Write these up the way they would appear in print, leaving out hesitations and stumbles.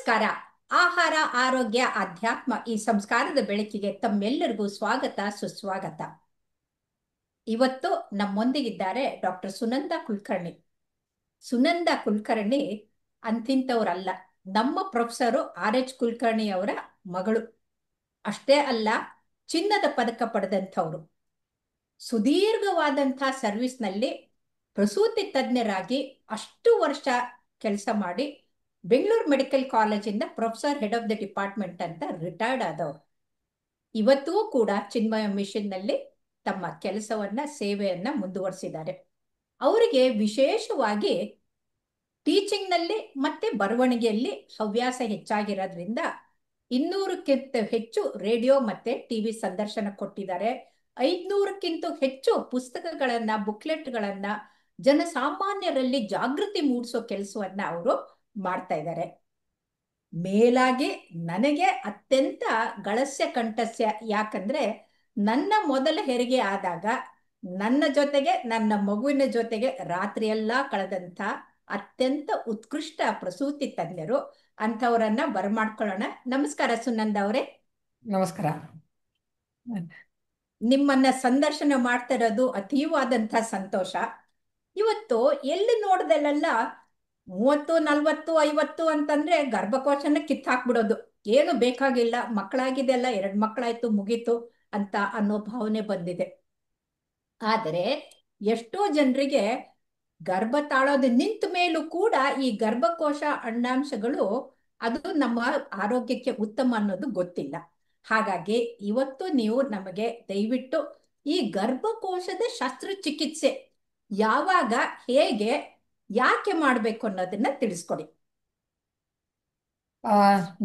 ನಮಸ್ಕಾರ. ಆಹಾರ, ಆರೋಗ್ಯ, ಆಧ್ಯಾತ್ಮ ಈ ಸಂಸ್ಕಾರದ ಬೆಳಕಿಗೆ ತಮ್ಮೆಲ್ಲರಿಗೂ ಸ್ವಾಗತ ಸುಸ್ವಾಗತ. ಇವತ್ತು ನಮ್ಮೊಂದಿಗಿದ್ದಾರೆ ಡಾಕ್ಟರ್ ಸುನಂದಾ ಕುಲಕರ್ಣಿ. ಸುನಂದಾ ಕುಲಕರ್ಣಿ ಅಂತಿಂತವರಲ್ಲ, ನಮ್ಮ ಪ್ರೊಫೆಸರು RH ಕುಲಕರ್ಣಿ ಅವರ ಮಗಳು. ಅಷ್ಟೇ ಅಲ್ಲ, ಚಿನ್ನದ ಪದಕ ಪಡೆದಂಥವ್ರು. ಸುದೀರ್ಘವಾದಂಥ ಸರ್ವಿಸ್ನಲ್ಲಿ ಪ್ರಸೂತಿ ತಜ್ಞರಾಗಿ ಅಷ್ಟು ವರ್ಷ ಕೆಲಸ ಮಾಡಿ ಬೆಂಗಳೂರು ಮೆಡಿಕಲ್ ಕಾಲೇಜಿಂದ professor head of the department ಅಂತ ರಿಟೈರ್ಡ್ ಆದವರು. ಇವತ್ತೂ ಕೂಡ ಚಿನ್ಮಯ ಮಿಷನ್ನಲ್ಲಿ ತಮ್ಮ ಕೆಲಸವನ್ನ ಸೇವೆಯನ್ನ ಮುಂದುವರಿಸಿದ್ದಾರೆ. ಅವರಿಗೆ ವಿಶೇಷವಾಗಿ ಟೀಚಿಂಗ್ನಲ್ಲಿ ಮತ್ತೆ ಬರವಣಿಗೆಯಲ್ಲಿ ಹವ್ಯಾಸ ಹೆಚ್ಚಾಗಿರೋದ್ರಿಂದ 200ಕ್ಕಿಂತ ಹೆಚ್ಚು ರೇಡಿಯೋ ಮತ್ತೆ ಟಿವಿ ಸಂದರ್ಶನ ಕೊಟ್ಟಿದ್ದಾರೆ. 500ಕ್ಕಿಂತ ಹೆಚ್ಚು ಪುಸ್ತಕಗಳನ್ನ, ಬುಕ್ಲೆಟ್ಗಳನ್ನ ಜನಸಾಮಾನ್ಯರಲ್ಲಿ ಜಾಗೃತಿ ಮೂಡಿಸೋ ಕೆಲಸವನ್ನ ಅವರು ಮಾಡ್ತಾ ಇದ್ದಾರೆ. ಮೇಲಾಗಿ ನನಗೆ ಅತ್ಯಂತ ಗಳಸ್ಯ ಕಂಠಸ್ಯ, ಯಾಕಂದ್ರೆ ನನ್ನ ಮೊದಲ ಹೆರಿಗೆ ಆದಾಗ ನನ್ನ ಜೊತೆಗೆ ನನ್ನ ಮಗುವಿನ ಜೊತೆಗೆ ರಾತ್ರಿಯೆಲ್ಲ ಕಳೆದಂಥ ಅತ್ಯಂತ ಉತ್ಕೃಷ್ಟ ಪ್ರಸೂತಿ ತಜ್ಞರು. ಅಂಥವರನ್ನ ಬರಮಾಡ್ಕೊಳ್ಳೋಣ. ನಮಸ್ಕಾರ ಸುನಂದ ಅವರೇ. ನಮಸ್ಕಾರ. ನಿಮ್ಮನ್ನ ಸಂದರ್ಶನ ಮಾಡ್ತಾ ಇರೋದು ಅತೀವಾದಂಥ ಸಂತೋಷ. ಇವತ್ತು ಎಲ್ಲಿ ನೋಡ್ದಲ್ಲೆಲ್ಲ 30, 40, 50 ಅಂತಂದ್ರೆ ಗರ್ಭಕೋಶನ ಕಿತ್ತಾಕ್ಬಿಡೋದು, ಏನು ಬೇಕಾಗಿಲ್ಲ, ಮಕ್ಕಳಾಗಿದೆಲ್ಲ, 2 ಮಕ್ಕಳಾಯ್ತು ಮುಗೀತು ಅಂತ ಅನ್ನೋ ಭಾವನೆ ಬಂದಿದೆ. ಆದರೆ ಎಷ್ಟೋ ಜನರಿಗೆ ಗರ್ಭ ತಾಳೋದು ನಿಂತ ಮೇಲೂ ಕೂಡ ಈ ಗರ್ಭಕೋಶ ಅಂಡಾಂಶಗಳು ಅದು ನಮ್ಮ ಆರೋಗ್ಯಕ್ಕೆ ಉತ್ತಮ ಅನ್ನೋದು ಗೊತ್ತಿಲ್ಲ. ಹಾಗಾಗಿ ಇವತ್ತು ನೀವು ನಮಗೆ ದಯವಿಟ್ಟು ಈ ಗರ್ಭಕೋಶದ ಶಸ್ತ್ರಚಿಕಿತ್ಸೆ ಯಾವಾಗ, ಹೇಗೆ, ಯಾಕೆ ಮಾಡಬೇಕು ಅನ್ನೋದನ್ನ ತಿಳಿಸ್ಕೊಡಿ.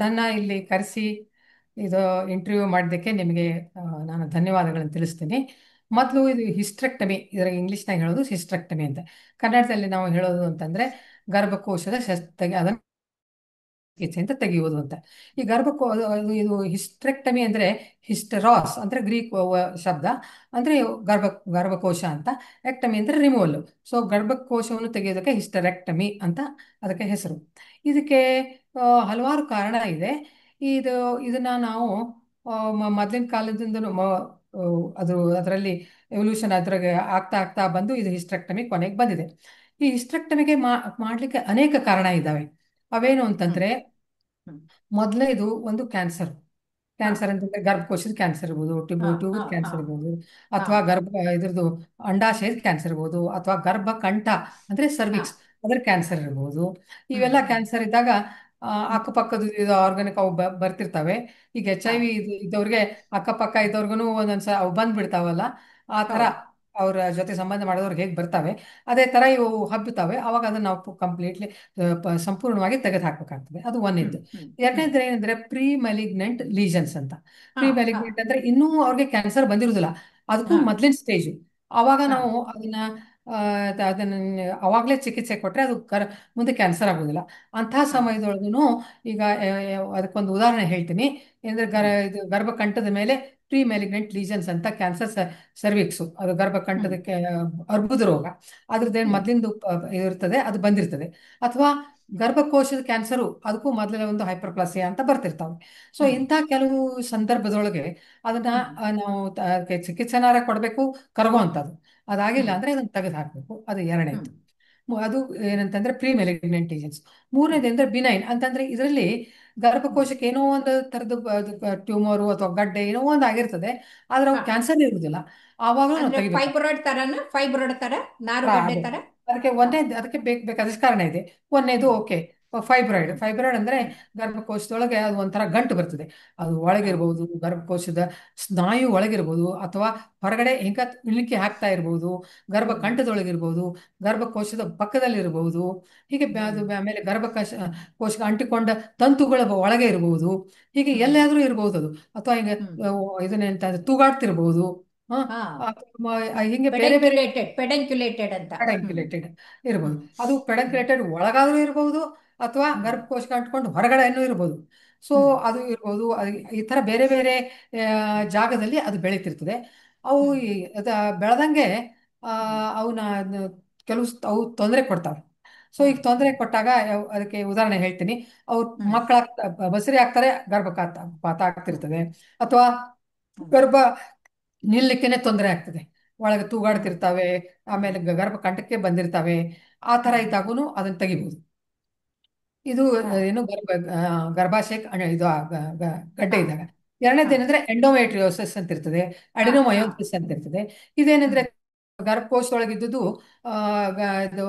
ನನ್ನ ಇಲ್ಲಿ ಕರೆಸಿ ಇದು ಇಂಟರ್ವ್ಯೂ ಮಾಡಿದ್ದಕ್ಕೆ ನಿಮಗೆ ನಾನು ಧನ್ಯವಾದಗಳನ್ನು ತಿಳಿಸ್ತೀನಿ. ಮೊದಲು ಇದು ಹಿಸ್ಟ್ರೆಕ್ಟಮಿ, ಇದರ ಇಂಗ್ಲೀಷ್ನಾಗ ಹೇಳೋದು ಹಿಸ್ಟ್ರೆಕ್ಟಮಿ ಅಂತ. ಕನ್ನಡದಲ್ಲಿ ನಾವು ಹೇಳೋದು ಅಂತಂದ್ರೆ ಗರ್ಭಕೋಶದ ಅದನ್ನು ಚಿಕಿತ್ಸೆ ಅಂತ ತೆಗೆಯುವುದು ಅಂತ. ಈ ಇದು ಹಿಸ್ಟ್ರೆಕ್ಟಮಿ ಅಂದ್ರೆ ಹಿಸ್ಟರಾಸ್ ಅಂದ್ರೆ ಗ್ರೀಕ್ ಶಬ್ದ, ಅಂದ್ರೆ ಗರ್ಭಕೋಶ ಅಂತ. ಎಕ್ಟಮಿ ಅಂದ್ರೆ ರಿಮೂವಲ್. ಸೊ ಗರ್ಭಕೋಶವನ್ನು ತೆಗೆಯೋದಕ್ಕೆ ಹಿಸ್ಟರೆಕ್ಟಮಿ ಅಂತ ಅದಕ್ಕೆ ಹೆಸರು. ಇದಕ್ಕೆ ಹಲವಾರು ಕಾರಣ ಇದೆ. ಇದು ಇದನ್ನ ನಾವು ಮೊದಲಿನ ಕಾಲದಿಂದ ಅದರಲ್ಲಿ ಎವಲ್ಯೂಷನ್ ಅದ್ರಾಗ ಆಗ್ತಾ ಆಗ್ತಾ ಬಂದು ಇದು ಹಿಸ್ಟ್ರೆಕ್ಟಮಿ ಕೊನೆಗೆ ಬಂದಿದೆ. ಈ ಹಿಸ್ಟ್ರೆಕ್ಟಮಿಗೆ ಮಾಡ್ಲಿಕ್ಕೆ ಅನೇಕ ಕಾರಣ ಇದ್ದಾವೆ. ಅವೇನು ಅಂತಂದ್ರೆ, ಮೊದಲನೇದು ಒಂದು ಕ್ಯಾನ್ಸರ್. ಕ್ಯಾನ್ಸರ್ ಅಂತಂದ್ರೆ ಗರ್ಭಕೋಶದ ಕ್ಯಾನ್ಸರ್ ಇರ್ಬೋದು, ಟ್ಯೂಬ್ ಕ್ಯಾನ್ಸರ್ ಇರ್ಬೋದು, ಅಥವಾ ಇದ್ರದ್ದು ಅಂಡಾಶಯದ ಕ್ಯಾನ್ಸರ್ ಇರ್ಬೋದು, ಅಥವಾ ಗರ್ಭಕಂಠ ಅಂದ್ರೆ ಸರ್ವಿಕ್ಸ್ ಅದ್ರ ಕ್ಯಾನ್ಸರ್ ಇರ್ಬೋದು. ಇವೆಲ್ಲ ಕ್ಯಾನ್ಸರ್ ಇದ್ದಾಗ ಅಕ್ಕಪಕ್ಕದ ಆರ್ಗಾನಿಕ್ ಅವು ಬರ್ತಿರ್ತವೆ. ಈಗ HIV ಇದ್ದವ್ರಿಗೆ ಅಕ್ಕಪಕ್ಕ ಇದ್ದವ್ರಿಗೂ ಒಂದೊಂದ್ಸ ಅವು ಬಂದ್ಬಿಡ್ತಾವಲ್ಲ, ಆ ಥರ ಅವ್ರ ಜೊತೆ ಸಂಬಂಧ ಮಾಡಿದವ್ರಿಗೆ ಹೇಗೆ ಬರ್ತವೆ, ಅದೇ ಥರ ಇವು ಹಬ್ಬುತ್ತವೆ. ಅವಾಗ ಅದನ್ನ ನಾವು ಕಂಪ್ಲೀಟ್ಲಿ ಸಂಪೂರ್ಣವಾಗಿ ತೆಗೆದು ಹಾಕ್ಬೇಕಾಗ್ತದೆ. ಅದು ಒಂದಿದ್ದು. ಎರಡನೇದು ಏನಂದ್ರೆ ಪ್ರೀ ಮೆಲಿಗ್ನೆಂಟ್ ಲೀಜನ್ಸ್ ಅಂತ. ಪ್ರೀ ಮೆಲಿಗ್ನೆಂಟ್ ಅಂದ್ರೆ ಇನ್ನೂ ಅವ್ರಿಗೆ ಕ್ಯಾನ್ಸರ್ ಬಂದಿರುವುದಿಲ್ಲ, ಅದಕ್ಕೂ ಮೊದಲಿನ ಸ್ಟೇಜು. ಅವಾಗ ನಾವು ಅದನ್ನ ಅವಾಗಲೇ ಚಿಕಿತ್ಸೆ ಕೊಟ್ಟರೆ ಅದು ಮುಂದೆ ಕ್ಯಾನ್ಸರ್ ಆಗೋದಿಲ್ಲ. ಅಂತಹ ಸಮಯದೊಳಗೂ ಈಗ ಅದಕ್ಕೊಂದು ಉದಾಹರಣೆ ಹೇಳ್ತೀನಿ. ಅಂದ್ರೆ ಇದು ಗರ್ಭಕಂಠದ ಮೇಲೆ ಪ್ರೀ ಮೆಲಿಗ್ನೆಂಟ್ ಲೀಜನ್ಸ್ ಅಂತ ಕ್ಯಾನ್ಸರ್ ಸರ್ವಿಕ್ಸು, ಅದು ಗರ್ಭಕಂಠದಕ್ಕೆ ಅರ್ಬುದ ರೋಗ, ಅದ್ರದ್ದೇನು ಮೊದಲಿಂದು ಇರ್ತದೆ, ಅದು ಬಂದಿರ್ತದೆ. ಅಥವಾ ಗರ್ಭಕೋಶದ ಕ್ಯಾನ್ಸರು, ಅದಕ್ಕೂ ಮೊದಲೇ ಒಂದು ಹೈಪರ್ಪ್ಲಾಸಿಯಾ ಅಂತ ಬರ್ತಿರ್ತಾವೆ. ಸೊ ಇಂಥ ಕೆಲವು ಸಂದರ್ಭದೊಳಗೆ ಅದನ್ನ ನಾವು ಚಿಕಿತ್ಸೆನಾರ ಕೊಡಬೇಕು, ಕರಗುವಂಥದ್ದು. ಅದಾಗಿಲ್ಲ ಅಂದ್ರೆ ಅದನ್ನ ತೆಗೆದು ಹಾಕಬೇಕು. ಅದು ಎರಡನೇದು. ಅದು ಏನಂತಂದ್ರೆ ಪ್ರೀ ಮೆಲಿಗ್ನೆಂಟ್ ಲೀಜನ್ಸ್. ಮೂರನೇದು ಅಂದ್ರೆ ಬಿನೈನ್ ಅಂತಂದ್ರೆ ಇದರಲ್ಲಿ ಗರ್ಭಕೋಶಕ್ಕೆ ಏನೋ ಒಂದು ಥರದ ಟ್ಯೂಮರು ಅಥವಾ ಗಡ್ಡೆ ಏನೋ ಒಂದು ಆಗಿರ್ತದೆ, ಆದ್ರೆ ಅವು ಕ್ಯಾನ್ಸರ್ ಇರುವುದಿಲ್ಲ. ಆವಾಗಲೂ ನಾವು ತೆಗಿಬೇಕು. ಫೈಬ್ರಾಯ್ಡ್ ತರ, ನಾರುಗಡ್ಡೆ ತರ. ಅದಕ್ಕೆ ಬೇಕಾದಷ್ಟು ಕಾರಣ ಇದೆ. ಒಂದೇದು ಓಕೆ, ಫೈಬ್ರಾಯ್ಡ್ ಅಂದ್ರೆ ಗರ್ಭಕೋಶದೊಳಗೆ ಅದು ಒಂಥರ ಗಂಟು ಬರ್ತದೆ. ಅದು ಒಳಗಿರ್ಬೋದು, ಗರ್ಭಕೋಶದ ಸ್ನಾಯು ಒಳಗಿರ್ಬೋದು, ಅಥವಾ ಹೊರಗಡೆ ಹಿಂಗ ಇಳಿಕೆ ಹಾಕ್ತಾ ಇರ್ಬೋದು, ಗರ್ಭಕಂಠದೊಳಗಿರ್ಬೋದು, ಗರ್ಭಕೋಶದ ಪಕ್ಕದಲ್ಲಿರ್ಬೋದು. ಹೀಗೆ ಅದು ಆಮೇಲೆ ಕೋಶಕ್ಕೆ ಅಂಟಿಕೊಂಡ ತಂತುಗಳ ಒಳಗೆ ಇರ್ಬೋದು. ಹೀಗೆ ಎಲ್ಲಾದ್ರೂ ಇರ್ಬೋದು ಅದು. ಅಥವಾ ಹಿಂಗೆ ಇದನ್ನೆಂತ ತೂಗಾಡ್ತಿರ್ಬೋದು. ಹಿಂಗೆ ಬೇರೆ ಬೇರೆ ಪೆಡಂಕ್ಯುಲೇಟೆಡ್ ಅಂತ ಪೆಡಂಕ್ಯುಲೇಟೆಡ್ ಇರ್ಬೋದು. ಅದು ಪೆಡಂಕ್ಯುಲೇಟೆಡ್ ಒಳಗಾದ್ರೂ ಇರ್ಬೋದು, ಅಥವಾ ಗರ್ಭಕೋಶಕ್ಕೆ ಅಂಟ್ಕೊಂಡು ಹೊರಗಡೆನೂ ಇರ್ಬೋದು. ಸೊ ಅದು ಇರ್ಬೋದು. ಈ ತರ ಬೇರೆ ಬೇರೆ ಜಾಗದಲ್ಲಿ ಅದು ಬೆಳೀತಿರ್ತದೆ. ಅವು ಬೆಳೆದಂಗೆ ಅವನ್ನ ಅವು ತೊಂದರೆ ಕೊಡ್ತವೆ. ಸೊ ಈಗ ಹ್ಮ್ ತೊಂದರೆ ಕೊಟ್ಟಾಗ ಅದಕ್ಕೆ ಉದಾಹರಣೆ ಹೇಳ್ತೀನಿ. ಅವ್ರು ಹ್ಮ್ ಮಕ್ಕಳ ಬಸರಿ ಆಗ್ತಾರೆ, ಗರ್ಭಪಾತ ಹ್ಮ್ ಆಗ್ತಿರ್ತದೆ, ಅಥವಾ ಹ್ಮ್ ಗರ್ಭ ನಿಲ್ಲಕ್ಕೆನೆ ತೊಂದರೆ ಆಗ್ತದೆ, ಒಳಗೆ ಹ್ಮ್ ತೂಗಾಡ್ತಿರ್ತಾವೆ, ಹ್ಮ್ ಆಮೇಲೆ ಗರ್ಭ ಕಂಠಕ್ಕೆ ಬಂದಿರ್ತವೆ. ಆ ತರ ಹ್ಮ್ ಇದ್ದಾಗೂ ಅದನ್ನ ತೆಗಿಬಹುದು. ಇದು ಹಾ ಏನು ಗರ್ಭಾಶಯ ಇದು ಗಡ್ಡೆ ಹಾ ಇದ್ದಾಗ. ಹಾ ಎರಡನೇದು ಏನಂದ್ರೆ ಎಂಡೋಮೆಟ್ರಿಯೋಸಿಸ್ ಅಂತ ಇರ್ತದೆ, ಹಾ ಹಾ ಅಡಿನೋಮಯೋಸಿಸ್ ಅಂತ ಇರ್ತದೆ. ಇದೇನಂದ್ರೆ ಹ್ಮ್ ಗರ್ಭಕೋಶದೊಳಗಿದ್ದುದು ಇದು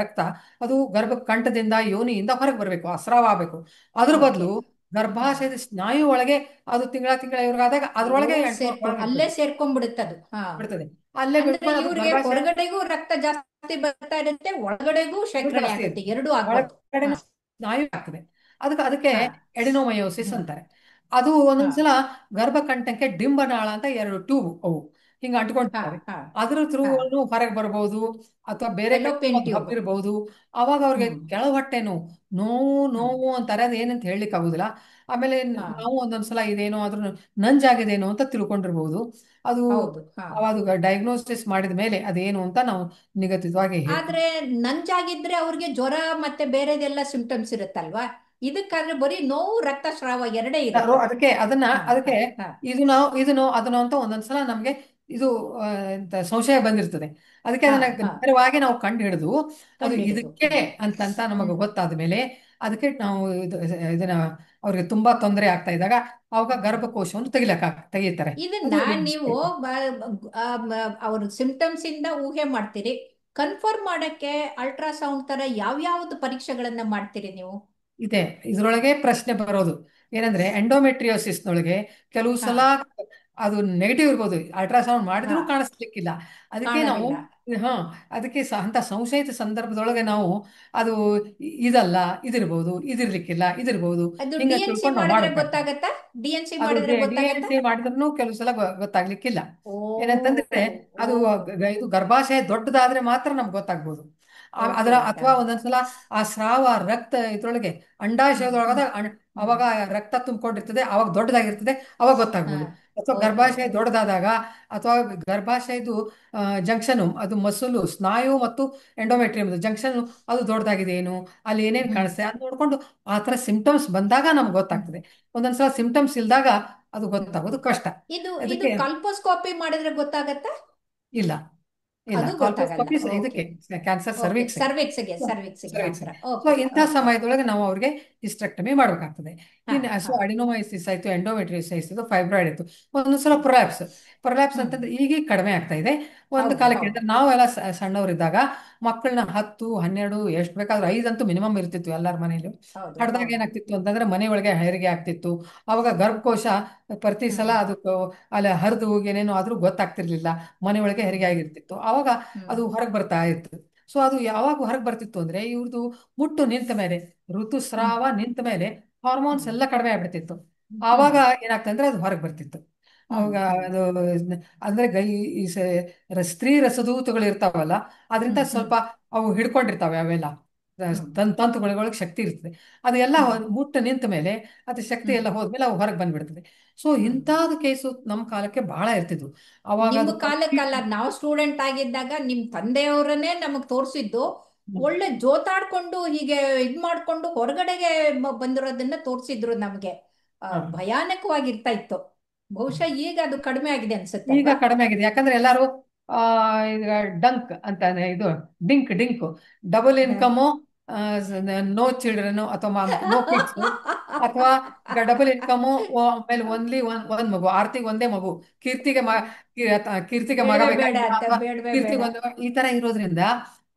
ರಕ್ತ ಅದು ಗರ್ಭ ಕಂಠದಿಂದ ಯೋನಿಯಿಂದ ಹೊರಗೆ ಬರಬೇಕು, ಅಸ್ರಾವ ಆಗಬೇಕು. ಅದ್ರ ಓಕೆ ಬದಲು ಹ್ಮ್ ಗರ್ಭಾಶಯದ ಸ್ನಾಯು ಒಳಗೆ ಅದು ತಿಂಗಳ ಇವ್ರಿಗಾದಾಗ ಓ ಅದ್ರೊಳಗೆ ಅಲ್ಲೇ ಒಳಗಿರ್ತದೆ, ಸೇರ್ಕೊಂಡ್ಬಿಡುತ್ತದು. ಹಾ ಬಿಡ್ತದೆ. ಅಲ್ಲೇ ಅಂದ್ರೆ ಬಿಟ್ಕೊಂಡು ಅದು ಇವ್ರಿಗೆ ಗರ್ಭಾಶಯ ಹೊರಗಡೆಗೂ ರಕ್ತ ಜಾಸ್ತಿ ಬರ್ತಾ ಇರುತ್ತೆ, ಒಳಗಡೆಗೂ ಅದು ಶೇಖರಣೆ ಜಾಸ್ತಿ ಆಗುತ್ತೆ, ಇರ್ತದೆ, ಎರಡೂ ಆಗ್ಬೋದು. ಒಳಗಡೆ ಹಾ ಸ್ನಾಯು ಆಗ್ತದೆ. ಅದಕ್ಕೆ ಹಾ ಎಡಿನೋಮಯೋಸಿಸ್ ಹ್ಮ್ ಅಂತಾರೆ. ಅದು ಹಾ ಒಂದೊಂದ್ಸಲ ಗರ್ಭಕಂಠಕ್ಕೆ ಡಿಂಬನಾಳ ಅಂತ ಎರಡು ಟ್ಯೂಬ್ ಅವು ಹಿಂಗ ಹಾ ಅಂಟ್ಕೊಂಡಿರ್ತವೆ. ಹಾ ಅದ್ರ ಥ್ರೂ ಹಾ ಹೊರಗೆ ಬರ್ಬೋದು, ಅಥವಾ ಬೇರೆ ಕಡೆ ಫೆಲೋಪಿಯನ್ ಒಂದು ಟ್ಯೂಬ್. ಹಬ್ಬಿರ್ಬೋದು. ಅವಾಗ ಅವ್ರಿಗೆ ಹ್ಮ್ ಕೆಳ ಹೊಟ್ಟೆ ನೋವು ಹ್ಮ್ ನೋವು ಅಂತಾರೆ, ಅದು ಏನಂತ ಹೇಳಲಿಕ್ಕೆ ಆಗುದಿಲ್ಲ. ಆಮೇಲೆ ಹಾ ನಾವು ಒಂದೊಂದ್ಸಲ ಇದೇನೋ ಅದ್ರ ನಂಜಾಗಿದೇನೋ ಅಂತ ತಿಳ್ಕೊಂಡಿರ್ಬೋದು. ಅದು ಹೌದು. ಹಾ ಅವಾಗ ಡಯಾಗ್ನೋಸಿಸ್ ಮಾಡಿದ ಮೇಲೆ ಅದೇನು ಅಂತ ನಾವು ನಿಗದಿತವಾಗಿ ಹೇಳ್ತೀವಿ. ಆದ್ರೆ ನಂಜಾಗಿದ್ರೆ ಅವ್ರಿಗೆ ಜ್ವರ ಮತ್ತೆ ಬೇರೆದೆಲ್ಲ ಸಿಂಪ್ಟಮ್ಸ್ ಇರುತ್ತಲ್ವಾ? ಇದಕ್ಕಾದ್ರೆ ಬರೀ ನೋವು ರಕ್ತಸ್ರಾವ ಎರಡೇ ಇರುತ್ತೆ. ಹಾ ಹಾ ಅದಕ್ಕೆ ಹಾ ಇದನ್ನು ಅದನ್ನು ಅಂತ ಒಂದೊಂದ್ಸಲ ನಮಗೆ ಇದು ಸಂಶಯ ಬಂದಿರ್ತದೆ. ಅದಕ್ಕೆ ಹಾ ಅದನ್ನ ಹಾ ನೇರವಾಗಿ ನಾವು ಕಂಡು ಹಿಡಿದು ಅದು ಕಂಡು ಹಿಡಿದು. ಇದಕ್ಕೆ ಹ್ಮ್ ಅಂತಂತ ನಮಗೆ ಹ್ಮ್ ಗೊತ್ತಾದ ಮೇಲೆ ಅದಕ್ಕೆ ನಾವು ಇದನ್ನ ಅವ್ರಿಗೆ ತುಂಬಾ ತೊಂದರೆ ಆಗ್ತಾ ಇದ್ದಾಗ ಅವಾಗ ಹ್ಮ್ ಗರ್ಭಕೋಶವನ್ನು ತೆಗಿತಾರೆ. ಇದನ್ನ ಅದು ನೀವು ಅವ್ರ ಸಿಂಪ್ಟಮ್ಸ್ ಇಂದ ಊಹೆ ಮಾಡ್ತೀರಿ. ಕನ್ಫರ್ಮ್ ಮಾಡಕ್ಕೆ ಅಲ್ಟ್ರಾಸೌಂಡ್ ತರ ಯಾವ್ಯಾವ್ದು ಪರೀಕ್ಷೆಗಳನ್ನ ಮಾಡ್ತೀರಿ ನೀವು? ಇದೆ. ಇದರೊಳಗೆ ಪ್ರಶ್ನೆ ಬರೋದು ಏನಂದ್ರೆ ಎಂಡೋಮೆಟ್ರಿಯೋಸಿಸ್ನೊಳಗೆ ಕೆಲವು ಹಾ ಸಲ ಅದು ನೆಗೆಟಿವ್ ಇರ್ಬೋದು, ಅಲ್ಟ್ರಾಸೌಂಡ್ ಹಾ ಮಾಡಿದ್ರೂ ಕಾಣಿಸ್ಲಿಕ್ಕಿಲ್ಲ. ಅದಕ್ಕೆ ನಾವು ಕಾಣೋದಿಲ್ಲ. ಹಾ ಅದಕ್ಕೆ ಅಂತ ಸಂಶಯಿತ ಸಂದರ್ಭದೊಳಗೆ ನಾವು ಅದು ಇದಲ್ಲ, ಇದಿರ್ಲಿಕ್ಕಿಲ್ಲ, ಇದಿರ್ಬೋದು, ಅದು ಡಿ ಹಿಂಗ ಎನ್ ಸಿ ತಿಳ್ಕೊಂಡು ನಾವು ಮಾಡಿದ್ರೆ ಮಾಡ್ಬೇಕಾಗ್ತದೆ. ಗೊತ್ತಾಗತ್ತಾ? ಡಿ ಎನ್ ಸಿ ಅದು ಮಾಡಿದ್ರೆ ಡಿ ಎನ್ ಗೊತ್ತಾಗತ್ತಾ? ಸಿ ಮಾಡಿದ್ರು ಕೆಲವು ಸಲ ಗೊತ್ತಾಗ್ಲಿಕ್ಕಿಲ್ಲ. ಓ ಏನಂತಂದ್ರೆ ಓ ಅದು ಇದು ಗರ್ಭಾಶಯ ದೊಡ್ಡದಾದ್ರೆ ಮಾತ್ರ ನಮ್ಗೆ ಗೊತ್ತಾಗ್ಬೋದು. ಓಕೆ. ಹಾ ಅಥವಾ ಒಂದೊಂದ್ಸಲ ಆ ಸ್ರಾವ ರಕ್ತ ಇದ್ರೊಳಗೆ ಹ್ಮ್ ಅಂಡಾಶಯದೊಳಗದ ಹ್ಮ್ ಹ್ಮ್ ಅವಾಗ ರಕ್ತ ತುಂಬಿಕೊಂಡಿರ್ತದೆ, ಅವಾಗ ದೊಡ್ಡದಾಗಿರ್ತದೆ, ಅವಾಗ ಹಾ ಗೊತ್ತಾಗ್ಬೋದು. ಅಥವಾ ಓಕೆ ಗರ್ಭಾಶಯ ದೊಡ್ಡದಾದಾಗ, ಅಥವಾ ಗರ್ಭಾಶಯದು ಜಂಕ್ಷನ್ ಅದು ಮಸಲು ಸ್ನಾಯು ಮತ್ತು ಎಂಡೋಮೆಟ್ರಿಯಮ್ ಜಂಕ್ಷನ್ ಅದು ದೊಡ್ಡದಾಗಿದೆ ಏನು, ಅಲ್ಲಿ ಏನೇನು ಹ್ಮ್ ಕಾಣಿಸ್ತದೆ ಅದು ನೋಡ್ಕೊಂಡು ಆ ಥರ ಸಿಂಪ್ಟಮ್ಸ್ ಬಂದಾಗ ನಮ್ಗೆ ಹ್ಮ್ ಗೊತ್ತಾಗ್ತದೆ. ಒಂದೊಂದ್ಸಲ ಸಿಂಪ್ಟಮ್ಸ್ ಇಲ್ದಾಗ ಅದು ಹ್ಮ್ ಗೊತ್ತಾಗೋದು ಕಷ್ಟ. ಇದು ಅದಕ್ಕೆ ಕಲ್ಪೋಸ್ಕೋಪಿ ಮಾಡಿದ್ರೆ ಗೊತ್ತಾಗತ್ತಾ? ಇಲ್ಲ, ಇಲ್ಲ, ಅದು ಗೊತ್ತಾಗಲ್ಲ. ಕಾಲ್ಪೋಸ್ಕೋಪಿ ಓಕೆ ಇದಕ್ಕೆ ಕ್ಯಾನ್ಸರ್ ಓಕೆ ಸರ್ವಿಕ್ಸ್ಗೆ. ಸರ್ವಿಕ್ಸ್ಗೆ ಸರ್ವಿಕ್ಸ್. ಮಾತ್ರ. ಸೊ ಓಕೆ ಇಂಥ ಓಕೆ. ಸಮಯದೊಳಗೆ ನಾವು ಅವ್ರಿಗೆ ಹಿಸ್ಟೆಕ್ಟಮಿ ಮಾಡಬೇಕಾಗ್ತದೆ. ಹಾ ಸೊ ಹಾ ಅಡಿನೋಮೈಸಿಸ್ ಆಯ್ತು, ಎಂಡೋಮೆಟ್ರಿಯೋಸಿಸ್ ಆಯ್ತು, ಫೈಬ್ರಾಯ್ಡ್ ಆಯ್ತು, ಒಂದೊಂದ್ಸಲ ಪ್ರೊಲ್ಯಾಪ್ಸ್ ಹ್ಮ್ ಅಂತಂದ್ರೆ ಈಗೀಗ ಕಡಿಮೆ ಆಗ್ತಾ ಇದೆ. ಒಂದು ಹೌದು ಕಾಲಕ್ಕೆ ಹೌದು. ಅಂದ್ರೆ ನಾವೆಲ್ಲ ಸಣ್ಣವರಿದ್ದಾಗ ಮಕ್ಕಳನ್ನ 10, 12 ಎಷ್ಟು ಬೇಕಾದ್ರೂ 5 ಅಂತೂ ಮಿನಿಮಮ್ ಇರ್ತಿತ್ತು ಎಲ್ಲರ ಮನೇಲಿ. ಹೌದು ಹಡ್ದಾಗ ಹೌದು. ಏನಾಗ್ತಿತ್ತು ಅಂತಂದ್ರೆ ಮನೆಯೊಳಗೆ ಹೆರಿಗೆ ಆಗ್ತಿತ್ತು. ಅವಾಗ ಗರ್ಭಕೋಶ ಪ್ರತಿ ಸಲ ಹ್ಮ್ ಅದಕ್ಕೆ ಅಲ್ಲಿ ಹರಿದು ಏನೇನೋ ಆದ್ರೂ ಗೊತ್ತಾಗ್ತಿರ್ಲಿಲ್ಲ, ಮನೆಯೊಳಗೆ ಹ್ಮ್ ಹೆರಿಗೆ ಆಗಿರ್ತಿತ್ತು. ಅವಾಗ ಹ್ಮ್ ಅದು ಹೊರಗೆ ಬರ್ತಾ ಇತ್ತು. ಸೊ ಅದು ಯಾವಾಗ ಹೊರಗೆ ಬರ್ತಿತ್ತು ಅಂದ್ರೆ ಇವ್ರದ್ದು ಮುಟ್ಟು ನಿಂತ ಮೇಲೆ, ಹ್ಮ್ ಋತುಸ್ರಾವ ನಿಂತ ಮೇಲೆ ಹಾರ್ಮೋನ್ಸ್ ಹ್ಮ್ ಎಲ್ಲ ಕಡಿಮೆ ಆಗ್ಬಿಡ್ತಿತ್ತು. ಹ್ಮ್ ಆವಾಗ ಏನಾಗ್ತಂದ್ರೆ ಅದು ಹೊರಗೆ ಬರ್ತಿತ್ತು. ಹ್ಮ್ ಅವಾಗ ಹ್ಮ್ ಅದು ಅಂದ್ರೆ ಈ ಸ್ತ್ರೀ ರಸದೂತಗಳು ಇರ್ತಾವಲ್ಲ, ಅದರಿಂದ ಹ್ಮ್ ಹ್ಮ್ ಸ್ವಲ್ಪ ಅವು ಹಿಡ್ಕೊಂಡಿರ್ತಾವೆ ಅವೆಲ್ಲ ಹ್ಮ್ ತಂತುಗಳಿಗೆ ಶಕ್ತಿ ಇರ್ತದೆ. ಅದು ಎಲ್ಲ ಹ್ಮ್ ಮುಟ್ಟು ನಿಂತ ಮೇಲೆ ಅದು ಶಕ್ತಿ ಹ್ಮ್ ಎಲ್ಲ ಹೋದ್ಮೇಲೆ ಅವು ಹೊರಗೆ ಬಂದ್ಬಿಡ್ತದೆ. ಸೊ ಹ್ಮ್ ಇಂಥದ್ದು ಕೇಸು ನಮ್ಮ ಕಾಲಕ್ಕೆ ಬಹಳ ಇರ್ತಿದ್ವು. ಅವಾಗ ನಿಮ್ಮ ಅದು ಕಾಲಕ್ಕಲ್ಲ, ನಾವು ಸ್ಟೂಡೆಂಟ್ ಆಗಿದ್ದಾಗ ನಿಮ್ ತಂದೆಯವರನ್ನೇ ನಮಗ್ ತೋರಿಸಿದ್ದು. ಒಳ್ಳೆ ಜೋತಾಡ್ಕೊಂಡು ಹೀಗೆ ಇದ್ ಮಾಡ್ಕೊಂಡು ಹೊರಗಡೆಗೆ ಬಂದಿರೋದನ್ನ ತೋರಿಸಿದ್ರು ನಮ್ಗೆ. ಭಯಾನಕವಾಗಿರ್ತಾ ಇತ್ತು. ಬಹುಶಃ ಈಗ ಅದು ಕಡಿಮೆ ಆಗಿದೆ ಅನ್ಸುತ್ತೆ ಈಗ ಅಲ್ವಾ? ಕಡಿಮೆ ಆಗಿದೆ, ಯಾಕಂದ್ರೆ ಎಲ್ಲರೂ ಆ ಈಗ ಡಂಕ್ ಅಂತಾನೆ, ಇದು ಡಿಂಕ್ ಡಬಲ್ ಇನ್ಕಮು, ನೋ ಚಿಲ್ಡ್ರನ್ ಅಥವಾ ನೋ ಕಿಡ್ಸ್, ಅಥವಾ ಈಗ ಡಬಲ್ ಇನ್ಕಮು ಆಮೇಲೆ ಓನ್ಲಿ ಒಂದ್ ಮಗು, ಆರ್ತಿಗೆ ಒಂದೇ ಮಗು, ಕೀರ್ತಿಗೆ ಕೀರ್ತಿಗೆ ಮಗ ಬೇಡವೇ ಬೇಡ ಬೇಕಾಗಿಲ್ಲ, ಅಂತ ಅಥವಾ ಬೇಡವೇ ಬೇಡ. ಕೀರ್ತಿಗೆ ಒಂದು, ಈ ತರ ಇರೋದ್ರಿಂದ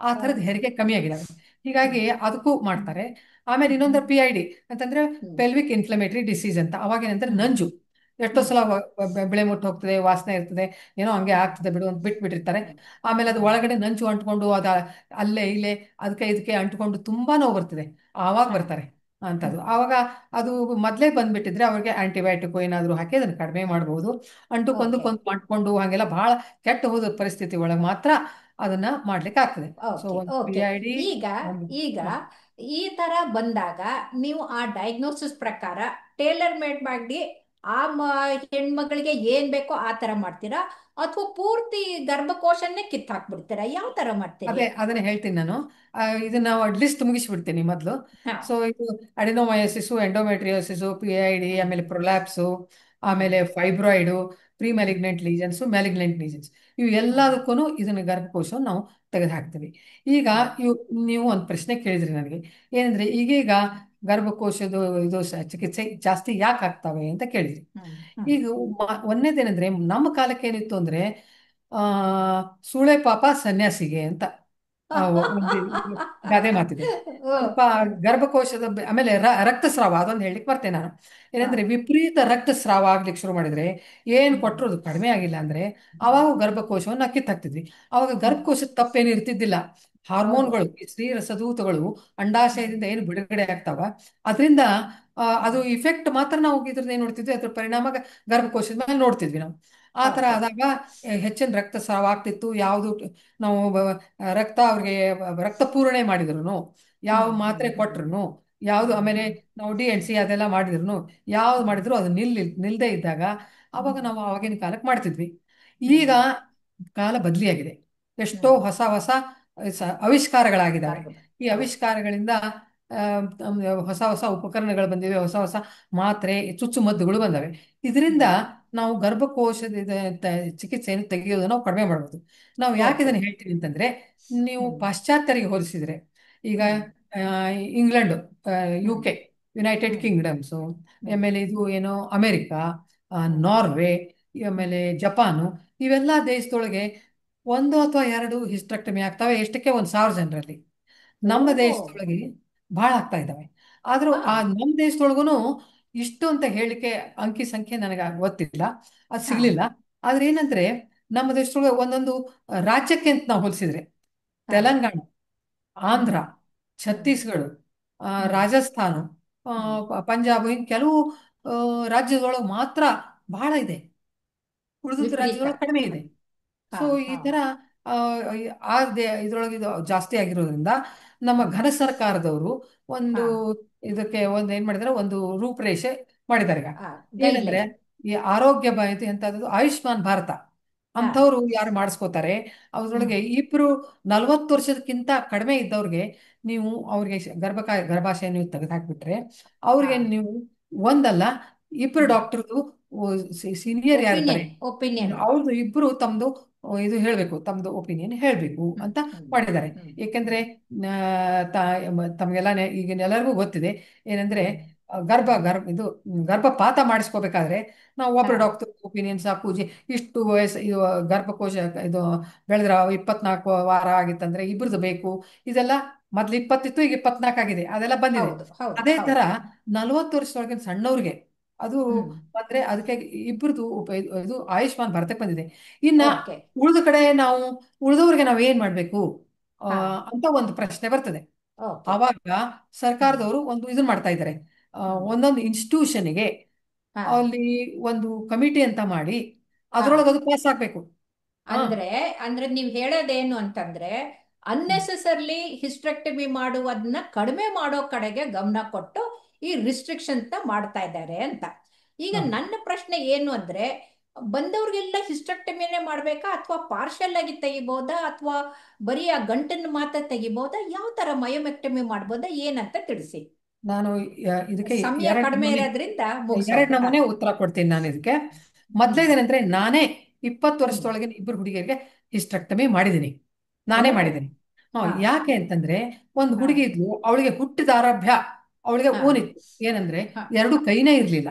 ಆ ಹ್ಮ್ ಥರದ ಹೆರಿಗೆ ಕಮ್ಮಿ ಆಗಿದಾವೆ. ಹೀಗಾಗಿ ಹ್ಮ್ ಅದಕ್ಕೂ ಹ್ಮ್ ಮಾಡ್ತಾರೆ. ಆಮೇಲೆ ಇನ್ನೊಂದು PID ಅಂತಂದ್ರೆ ಹ್ಮ್ ಪೆಲ್ವಿಕ್ ಇನ್ಫ್ಲಮೇಟರಿ ಡಿಸೀಸ್ ಅಂತ. ಅವಾಗ ಏನಂದ್ರೆ ಹ್ಮ್ ನಂಜು ಎಷ್ಟೋ ಹ್ಮ್ ಸಲ ಬೆಳೆ ಮುಟ್ಟು ಹೋಗ್ತದೆ, ವಾಸನೆ ಇರ್ತದೆ, ಏನೋ ಹಂಗೆ ಹ್ಮ್ ಆಗ್ತದೆ ಬಿಡು ಅಂತ ಬಿಟ್ಬಿಟ್ಟಿರ್ತಾರೆ. ಹ್ಮ್ ಆಮೇಲೆ ಅದು ಹ್ಮ್ ಒಳಗಡೆ ನಂಚು ಅಂಟ್ಕೊಂಡು ಅದ ಅಲ್ಲೇ ಇಲ್ಲೇ ಅದಕ್ಕೆ ಇದಕ್ಕೆ ಅಂಟ್ಕೊಂಡು ತುಂಬಾ ನೋವು ಬರ್ತದೆ. ಆವಾಗ ಹಾ ಬರ್ತಾರೆ ಅಂತದ್ದು. ಹ್ಮ್ ಆವಾಗ ಅದು ಮೊದಲೇ ಬಂದ್ಬಿಟ್ಟಿದ್ರೆ ಅವ್ರಿಗೆ ಆಂಟಿಬಯೋಟಿಕ್ ಏನಾದರೂ ಹಾಕಿ ಅದನ್ನು ಕಡಿಮೆ ಮಾಡಬಹುದು. ಓಕೆ ಅಂಟ್ಕೊಂಡು ಹಾಗೆಲ್ಲ ಬಹಳ ಕೆಟ್ಟ ಹೋದ ಪರಿಸ್ಥಿತಿ ಒಳಗೆ ಮಾತ್ರ ಅದನ್ನ ಮಾಡ್ಲಿಕ್ಕೆ ಆಗ್ತದೆ. ಸೊ ಓಕೆ ಒಂದು ಓಕೆ. PID ಈಗ ಒಂದು ಈಗ ಈ ತರ ಬಂದಾಗ ನೀವು ಆ ಡಯಾಗ್ನೋಸಿಸ್ ಪ್ರಕಾರ ಟೇಲರ್ ಮೇಡ್ ಮಾಡಿ ಆ ಹೆಣ್ಮಗಳಿಗೆ ಏನ್ ಬೇಕೋ ಆ ತರ ಮಾಡ್ತೀರಾ, ಅಥವಾ ಪೂರ್ತಿ ಗರ್ಭಕೋಶನ್ನೇ ಕಿತ್ತು ಹಾಕ್ಬಿಡ್ತೀರಾ? ಯಾವ ತರ ಮಾಡ್ತೀರಿ? ಅದನ್ನ ಹೇಳ್ತೀನಿ ನಾನು. ಇದನ್ನ ಲಿಸ್ಟ್ ಮುಗಿಸ್ಬಿಡ್ತೀನಿ ಮೊದಲು. ಹಾ. ಸೊ ಇದು ಅಡಿನೋಮಯೋಸಿಸು, ಎಂಡೋಮೆಟ್ರಿಯೋಸಿಸು, PID, ಹ್ಮ್. ಆಮೇಲೆ ಪ್ರೊಲ್ಯಾಪ್ಸು, ಹ್ಮ್. ಆಮೇಲೆ ಫೈಬ್ರಾಯ್ಡು, ಪ್ರೀ ಹ್ಮ್. ಮ್ಯಾಲಿಗ್ನೆಂಟ್ ಲೀಜನ್ಸು, ಮ್ಯಾಲಿಗ್ನೆಂಟ್ ಲೀಜನ್ಸ್, ಇವು ಹ್ಮ್. ಎಲ್ಲದಕ್ಕೂ ಇದನ್ನ ಗರ್ಭಕೋಶವನ್ನು ನಾವು ತೆಗೆದು ಹಾಕ್ತೀವಿ. ಈಗ ಹ್ಮ್. ಇವು ನೀವು ಒಂದು ಪ್ರಶ್ನೆ ಕೇಳಿದ್ರಿ ನನಗೆ, ಏನಂದ್ರೆ ಈಗೀಗ ಗರ್ಭಕೋಶದ ಇದು ಚಿಕಿತ್ಸೆ ಜಾಸ್ತಿ ಯಾಕೆ ಆಗ್ತವೆ ಅಂತ ಕೇಳಿದ್ರಿ. ಹ್ಮ್. ಹ್ಮ್. ಈಗ ಒಂದನೇದೇನಂದ್ರೆ, ನಮ್ಮ ಕಾಲಕ್ಕೆ ಏನಿತ್ತು ಅಂದ್ರೆ ಆ ಸೂಳೆ ಪಾಪ ಸನ್ಯಾಸಿಗೆ ಅಂತ ಒಂದು ಗಾದೆ ಮಾತಿದೆ. ಓ. ಸ್ವಲ್ಪ ಗರ್ಭಕೋಶದ ಆಮೇಲೆ ರಕ್ತಸ್ರಾವ ಅದೊಂದು ಹೇಳಲಿಕ್ಕೆ ಬರ್ತೇನೆ ನಾನು. ಹಾ. ಏನಂದ್ರೆ ವಿಪರೀತ ರಕ್ತಸ್ರಾವ ಆಗ್ಲಿಕ್ಕೆ ಶುರು ಮಾಡಿದ್ರೆ, ಏನ್ ಹ್ಮ್. ಕೊಟ್ಟರು ಅದು ಕಡಿಮೆ ಆಗಿಲ್ಲ ಅಂದ್ರೆ ಅವಾಗ ಗರ್ಭಕೋಶವನ್ನು ಕಿತ್ತು ಹಾಕ್ತಿದ್ವಿ. ಅವಾಗ ಹ್ಮ್. ಗರ್ಭಕೋಶದ ತಪ್ಪೇನು ಇರ್ತಿದ್ದಿಲ್ಲ. ಹೌದು. ಹಾರ್ಮೋನ್ಗಳು, ಈ ಸ್ತ್ರೀ ರಸದೂತಗಳು ಹ್ಮ್. ಅಂಡಾಶಯದಿಂದ ಏನು ಬಿಡುಗಡೆ ಆಗ್ತಾವ, ಅದರಿಂದ ಅದು ಹ್ಮ್. ಇಫೆಕ್ಟ್ ಮಾತ್ರ ನಾವು ಇದ್ರದ್ದು ಏನ್ ನೋಡ್ತಿದ್ವಿ, ಅದ್ರ ಪರಿಣಾಮ ಗರ್ಭಕೋಶದ ಮೇಲೆ ನೋಡ್ತಿದ್ವಿ ನಾವು. ಆ ತರ ಓಕೆ. ಆದಾಗ ಹೆಚ್ಚಿನ ರಕ್ತಸ್ರಾವ ಆಗ್ತಿತ್ತು. ಯಾವುದು ನಾವು ರಕ್ತ ಅವ್ರಿಗೆ ರಕ್ತ ಪೂರಣೆ ಮಾಡಿದ್ರು, ಯಾವ ಹ್ಮ್. ಹ್ಮ್. ಮಾತ್ರೆ ಹ್ಮ್. ಕೊಟ್ರು, ಯಾವುದು ಹ್ಮ್. ಆಮೇಲೆ ನಾವು DNC ಅದೆಲ್ಲ ಮಾಡಿದ್ರು, ಯಾವ್ದು ಹ್ಮ್. ಮಾಡಿದ್ರು ಅದು ನಿಲ್ದೇ ಇದ್ದಾಗ ಅವಾಗ ಹ್ಮ್. ನಾವು ಆವಾಗಿನ ಕಾಲಕ್ಕೆ ಮಾಡ್ತಿದ್ವಿ. ಈಗ ಹ್ಮ್. ಕಾಲ ಬದಲಿಯಾಗಿದೆ. ಎಷ್ಟೋ ಹ್ಮ್. ಹೊಸ ಹೊಸ ಆವಿಷ್ಕಾರಗಳಾಗಿದ್ದಾವೆ. ಕಾರ್ಗದ. ಈ ಹೌದು. ಆವಿಷ್ಕಾರಗಳಿಂದ ಆ, ಹೊಸ ಹೊಸ ಉಪಕರಣಗಳು ಬಂದಿವೆ, ಹೊಸ ಹೊಸ ಮಾತ್ರೆ ಚುಚ್ಚುಮದ್ದುಗಳು ಬಂದವೆ. ಇದರಿಂದ ಹ್ಮ್. ನಾವು ಗರ್ಭಕೋಶದ ಚಿಕಿತ್ಸೆಯನ್ನು ತೆಗೆಯೋದನ್ನು ನಾವು ಕಡಿಮೆ ಮಾಡ್ಬೋದು. ನಾವು ಯಾಕೆ ಓಕೆ. ಇದನ್ನು ಹೇಳ್ತೀವಿ ಅಂತಂದ್ರೆ, ನೀವು ಹ್ಮ್. ಪಾಶ್ಚಾತ್ಯರಿಗೆ ಹೋಲಿಸಿದ್ರೆ, ಈಗ ಹ್ಮ್. ಆ, ಇಂಗ್ಲೆಂಡ್, ಹ್ಮ್. UK, ಯುನೈಟೆಡ್ ಹ್ಮ್. ಕಿಂಗ್ಡಮ್ಸು, ಹ್ಮ್. ಆಮೇಲೆ ಇದು ಏನು ಅಮೆರಿಕಾ, ಹ್ಮ್. ನಾರ್ವೆ, ಹ್ಮ್. ಆಮೇಲೆ ಜಪಾನು, ಇವೆಲ್ಲ ದೇಶದೊಳಗೆ ಒಂದು ಅಥವಾ ಎರಡು ಹಿಸ್ಟೆಕ್ಟಮಿ ಆಗ್ತವೆ, ಎಷ್ಟಕ್ಕೆ 1,000 ಜನರಲ್ಲಿ. ನಮ್ಮ ಓಹೋ. ದೇಶದೊಳಗೆ ಬಹಳ ಆಗ್ತಾ ಇದ್ದಾವೆ. ಆದ್ರೂ ಹಾ. ನಮ್ಮ ದೇಶದೊಳಗೂ ಇಷ್ಟು ಅಂತ ಹೇಳಿಕೆ ಅಂಕಿ ಸಂಖ್ಯೆ ನನಗೆ ಗೊತ್ತಿಲ್ಲ, ಅದು ಹಾ. ಸಿಗ್ಲಿಲ್ಲ. ಆದ್ರೆ ಏನಂದ್ರೆ, ನಮ್ಮ ದೇಶದೊಳಗೆ ಒಂದೊಂದು ರಾಜ್ಯಕ್ಕೆ ಅಂತ ನಾವು ಹೋಲಿಸಿದ್ರೆ, ಹಾ. ತೆಲಂಗಾಣ, ಆಂಧ್ರ, ಹ್ಮ್. ಹ್ಮ್. ಛತ್ತೀಸ್ಗಢ, ಹ್ಮ್. ರಾಜಸ್ಥಾನ, ಹ್ಮ್. ಪಂಜಾಬ್, ಹಿಂಗೆ ಕೆಲವು ರಾಜ್ಯದೊಳಗೆ ಮಾತ್ರ ಬಹಳ ಇದೆ, ಉಳಿದ ವಿಪರೀತ. ರಾಜ್ಯದೊಳಗೆ ಕಡಿಮೆ ಇದೆ. ಹಾ. ಸೊ ಈ ಹಾ. ತರ ಇದ್ರೊಳಗೆ ಇದು ಜಾಸ್ತಿ ಆಗಿರೋದ್ರಿಂದ ನಮ್ಮ ಹ್ಮ್. ಘನ ಸರ್ಕಾರದವರು ಹಾ. ಒಂದು ಇದಕ್ಕೆ ಒಂದು ಏನ್ ಮಾಡಿದಾರೆ, ಒಂದು ರೂಪರೇಷೆ ಮಾಡಿದ್ದಾರೆ ಈಗ. ಹಾ. ಏನಂದ್ರೆ, ಗೈಡ್ಲೈನ್. ಈ ಆರೋಗ್ಯ ಇದು ಎಂತದ್ದು ಆಯುಷ್ಮಾನ್ ಭಾರತ ಹಾ. ಅಂಥವ್ರು ಯಾರು ಮಾಡಿಸ್ಕೋತಾರೆ, ಹ್ಮ್. ಅದ್ರೊಳಗೆ ಇಬ್ರು 40 ವರ್ಷಕ್ಕಿಂತ ಕಡಿಮೆ ಇದ್ದವ್ರಿಗೆ ನೀವು ಅವ್ರಿಗೆ ಗರ್ಭಾಶಯ ನೀವು ತೆಗೆದುಹಾಕ್ಬಿಟ್ರೆ, ಹಾ. ಅವ್ರಿಗೆ ನೀವು ಒಂದಲ್ಲ ಇಬ್ರು ಹ್ಮ್. ಡಾಕ್ಟರ್ದು ಸೀನಿಯರ್ ಯಾರಿರ್ತಾರೆ, ಒಪಿನಿಯನ್. ಅವ್ರದ್ದು ಇಬ್ರು ತಮ್ದು ಇದು ಹೇಳ್ಬೇಕು, ತಮ್ದು ಒಪಿನಿಯನ್ ಹೇಳ್ಬೇಕು ಹ್ಮ್. ಅಂತ ಹ್ಮ್. ಮಾಡಿದ್ದಾರೆ. ಹ್ಮ್. ಏಕೆಂದ್ರೆ ಹ್ಮ್. ತಮ್ಗೆಲ್ಲ ಈಗ ಎಲ್ಲರಿಗೂ ಗೊತ್ತಿದೆ, ಏನಂದ್ರೆ ಹ್ಮ್. ಇದು ಗರ್ಭಪಾತ ಮಾಡಿಸ್ಕೋಬೇಕಾದ್ರೆ ನಾವು ಹಾ. ಒಬ್ರು ಡಾಕ್ಟರ್ ಒಪಿನಿಯನ್ ಸಾಕು. ಇಷ್ಟು ವಯಸ್ಸು ಇದು ಗರ್ಭಕೋಶ ಇದು ಬೆಳೆದ್ರ 24 ವಾರ ಆಗಿತ್ತಂದ್ರೆ ಇಬ್ರದ್ದು ಬೇಕು. ಇದೆಲ್ಲ ಮೊದ್ಲು 20 ಇತ್ತು, ಈಗ 24 ಆಗಿದೆ, ಅದೆಲ್ಲ ಬಂದಿದೆ. ಹೌದು. ಹೌದು. ಅದೇ ತರ ಹೌದು. 40 ವರ್ಷದೊಳಗಿನ ಸಣ್ಣವ್ರಿಗೆ ಅದು ಹ್ಮ್. ಬಂದ್ರೆ ಅದಕ್ಕೆ ಇಬ್ರದ್ದು ಇದು ಆಯುಷ್ಮಾನ್ ಭಾರತಕ್ಕೆ ಬಂದಿದೆ. ಇನ್ನ ಓಕೆ. ಉಳಿದ ಕಡೆ ನಾವು ಉಳಿದವ್ರಿಗೆ ನಾವು ಏನ್ ಮಾಡ್ಬೇಕು ಆ, ಹಾ. ಅಂತ ಒಂದು ಪ್ರಶ್ನೆ ಬರ್ತದೆ. ಓಕೆ. ಆವಾಗ ಹ್ಮ್. ಸರ್ಕಾರದವರು ಒಂದು ಇದನ್ನ ಮಾಡ್ತಾ ಇದ್ದಾರೆ. ಹ್ಮ್. ಒಂದೊಂದು ಇನ್ಸ್ಟಿಟ್ಯೂಷನ್ಗೆ ಹಾ. ಅಲ್ಲಿ ಒಂದು ಕಮಿಟಿ ಅಂತ ಮಾಡಿ ಹಾ. ಅದ್ರೊಳಗೆ ಅದು ಪಾಸ್ ಆಗ್ಬೇಕು. ಹಾ. ಅಂದ್ರೆ ಅಂದ್ರೆ ನೀವ್ ಹೇಳೋದೇನು ಅಂತಂದ್ರೆ, ಹ್ಮ್. ಅನ್ನೆಸೆಸರ್ಲಿ ಹಿಸ್ಟ್ರೆಕ್ಟಮಿ ಮಾಡುವುದನ್ನ ಕಡಿಮೆ ಮಾಡೋ ಕಡೆಗೆ ಗಮನ ಕೊಟ್ಟು ಈ ರಿಸ್ಟ್ರಿಕ್ಷನ್ ಮಾಡ್ತಾ ಇದ್ದಾರೆ ಅಂತ. ಈಗ ಹಾ. ನನ್ನ ಪ್ರಶ್ನೆ ಏನು ಅಂದ್ರೆ, ಬಂದವ್ರಿಗೆಲ್ಲ ಹಿಸ್ಟ್ರೆಕ್ಟಮಿನೇ ಮಾಡ್ಬೇಕಾ, ಅಥವಾ ಪಾರ್ಷಲ್ ಆಗಿ ತೆಗಿಬೋದಾ, ಅಥವಾ ಬರೀ ಆ ಗಂಟನ್ನು ಮಾತ್ರ ತೆಗಿಬೋದಾ, ಯಾವ ತರ ಮಯೋಮೆಕ್ಟಮಿ ಮಾಡ್ಬೋದಾ ಏನಂತ ತಿಳಿಸಿ. ನಾನು ಇದಕ್ಕೆ ಸಮಯ ಎರಡು ಕಡಿಮೆ ನಮೂನೆ ಇರೋದ್ರಿಂದ ಎರಡು ಮುಗಿಸೋಣ. ಹಾ. ನಮೂನೆ ಉತ್ತರ ಕೊಡ್ತೀನಿ ನಾನು ಇದಕ್ಕೆ. ಹ್ಮ್. ಮೊದಲೇದೇನೆಂದ್ರೆ, ನಾನೇ 20 ಹ್ಮ್. ವರ್ಷದೊಳಗಿನ ಇಬ್ಬರು ಹುಡುಗಿಯರಿಗೆ ಹಿಸ್ಟೆಕ್ಟಮಿ ಮಾಡಿದ್ದೀನಿ, ನಾನೇ ಓಹೋ. ಮಾಡಿದ್ದೀನಿ. ಹಾ. ಯಾಕೆ ಅಂತಂದ್ರೆ, ಒಂದು ಹಾ. ಹುಡುಗಿ ಇದ್ಲು, ಅವಳಿಗೆ ಹುಟ್ಟಿದ ಆರಭ್ಯ, ಅವಳಿಗೆ ಹಾ. ಓನಿತ್ತು. ಏನಂದ್ರೆ, ಹಾ. ಎರಡು ಕೈನೇ ಇರ್ಲಿಲ್ಲ.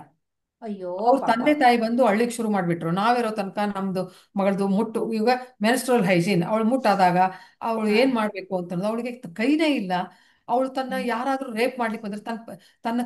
ಅಯ್ಯೋ ಅವ್ರ ಪಾಪ. ತಂದೆ ತಾಯಿ ಬಂದು ಅಳ್ಳಿಕ್ ಶುರು ಮಾಡ್ಬಿಟ್ರು. ನಾವಿರೋ ತನಕ ನಮ್ದು ಮಗಳದು ಮುಟ್ಟು, ಈಗ ಮೆನ್ಸ್ಟ್ರಲ್ ಹೈಜೀನ್, ಅವಳು ಮುಟ್ಟಾದಾಗ ಅವಳು ಹಾ. ಏನ್ ಮಾಡ್ಬೇಕು ಅಂತಂದ್ರೆ ಅವಳಿಗೆ ಕೈನೇ ಇಲ್ಲ. ಅವಳು ತನ್ನ ಹ್ಮ್. ಯಾರಾದ್ರೂ ರೇಪ್ ಮಾಡ್ಲಿಕ್ಕೆ ಬಂದ್ರೆ ತನ್ನ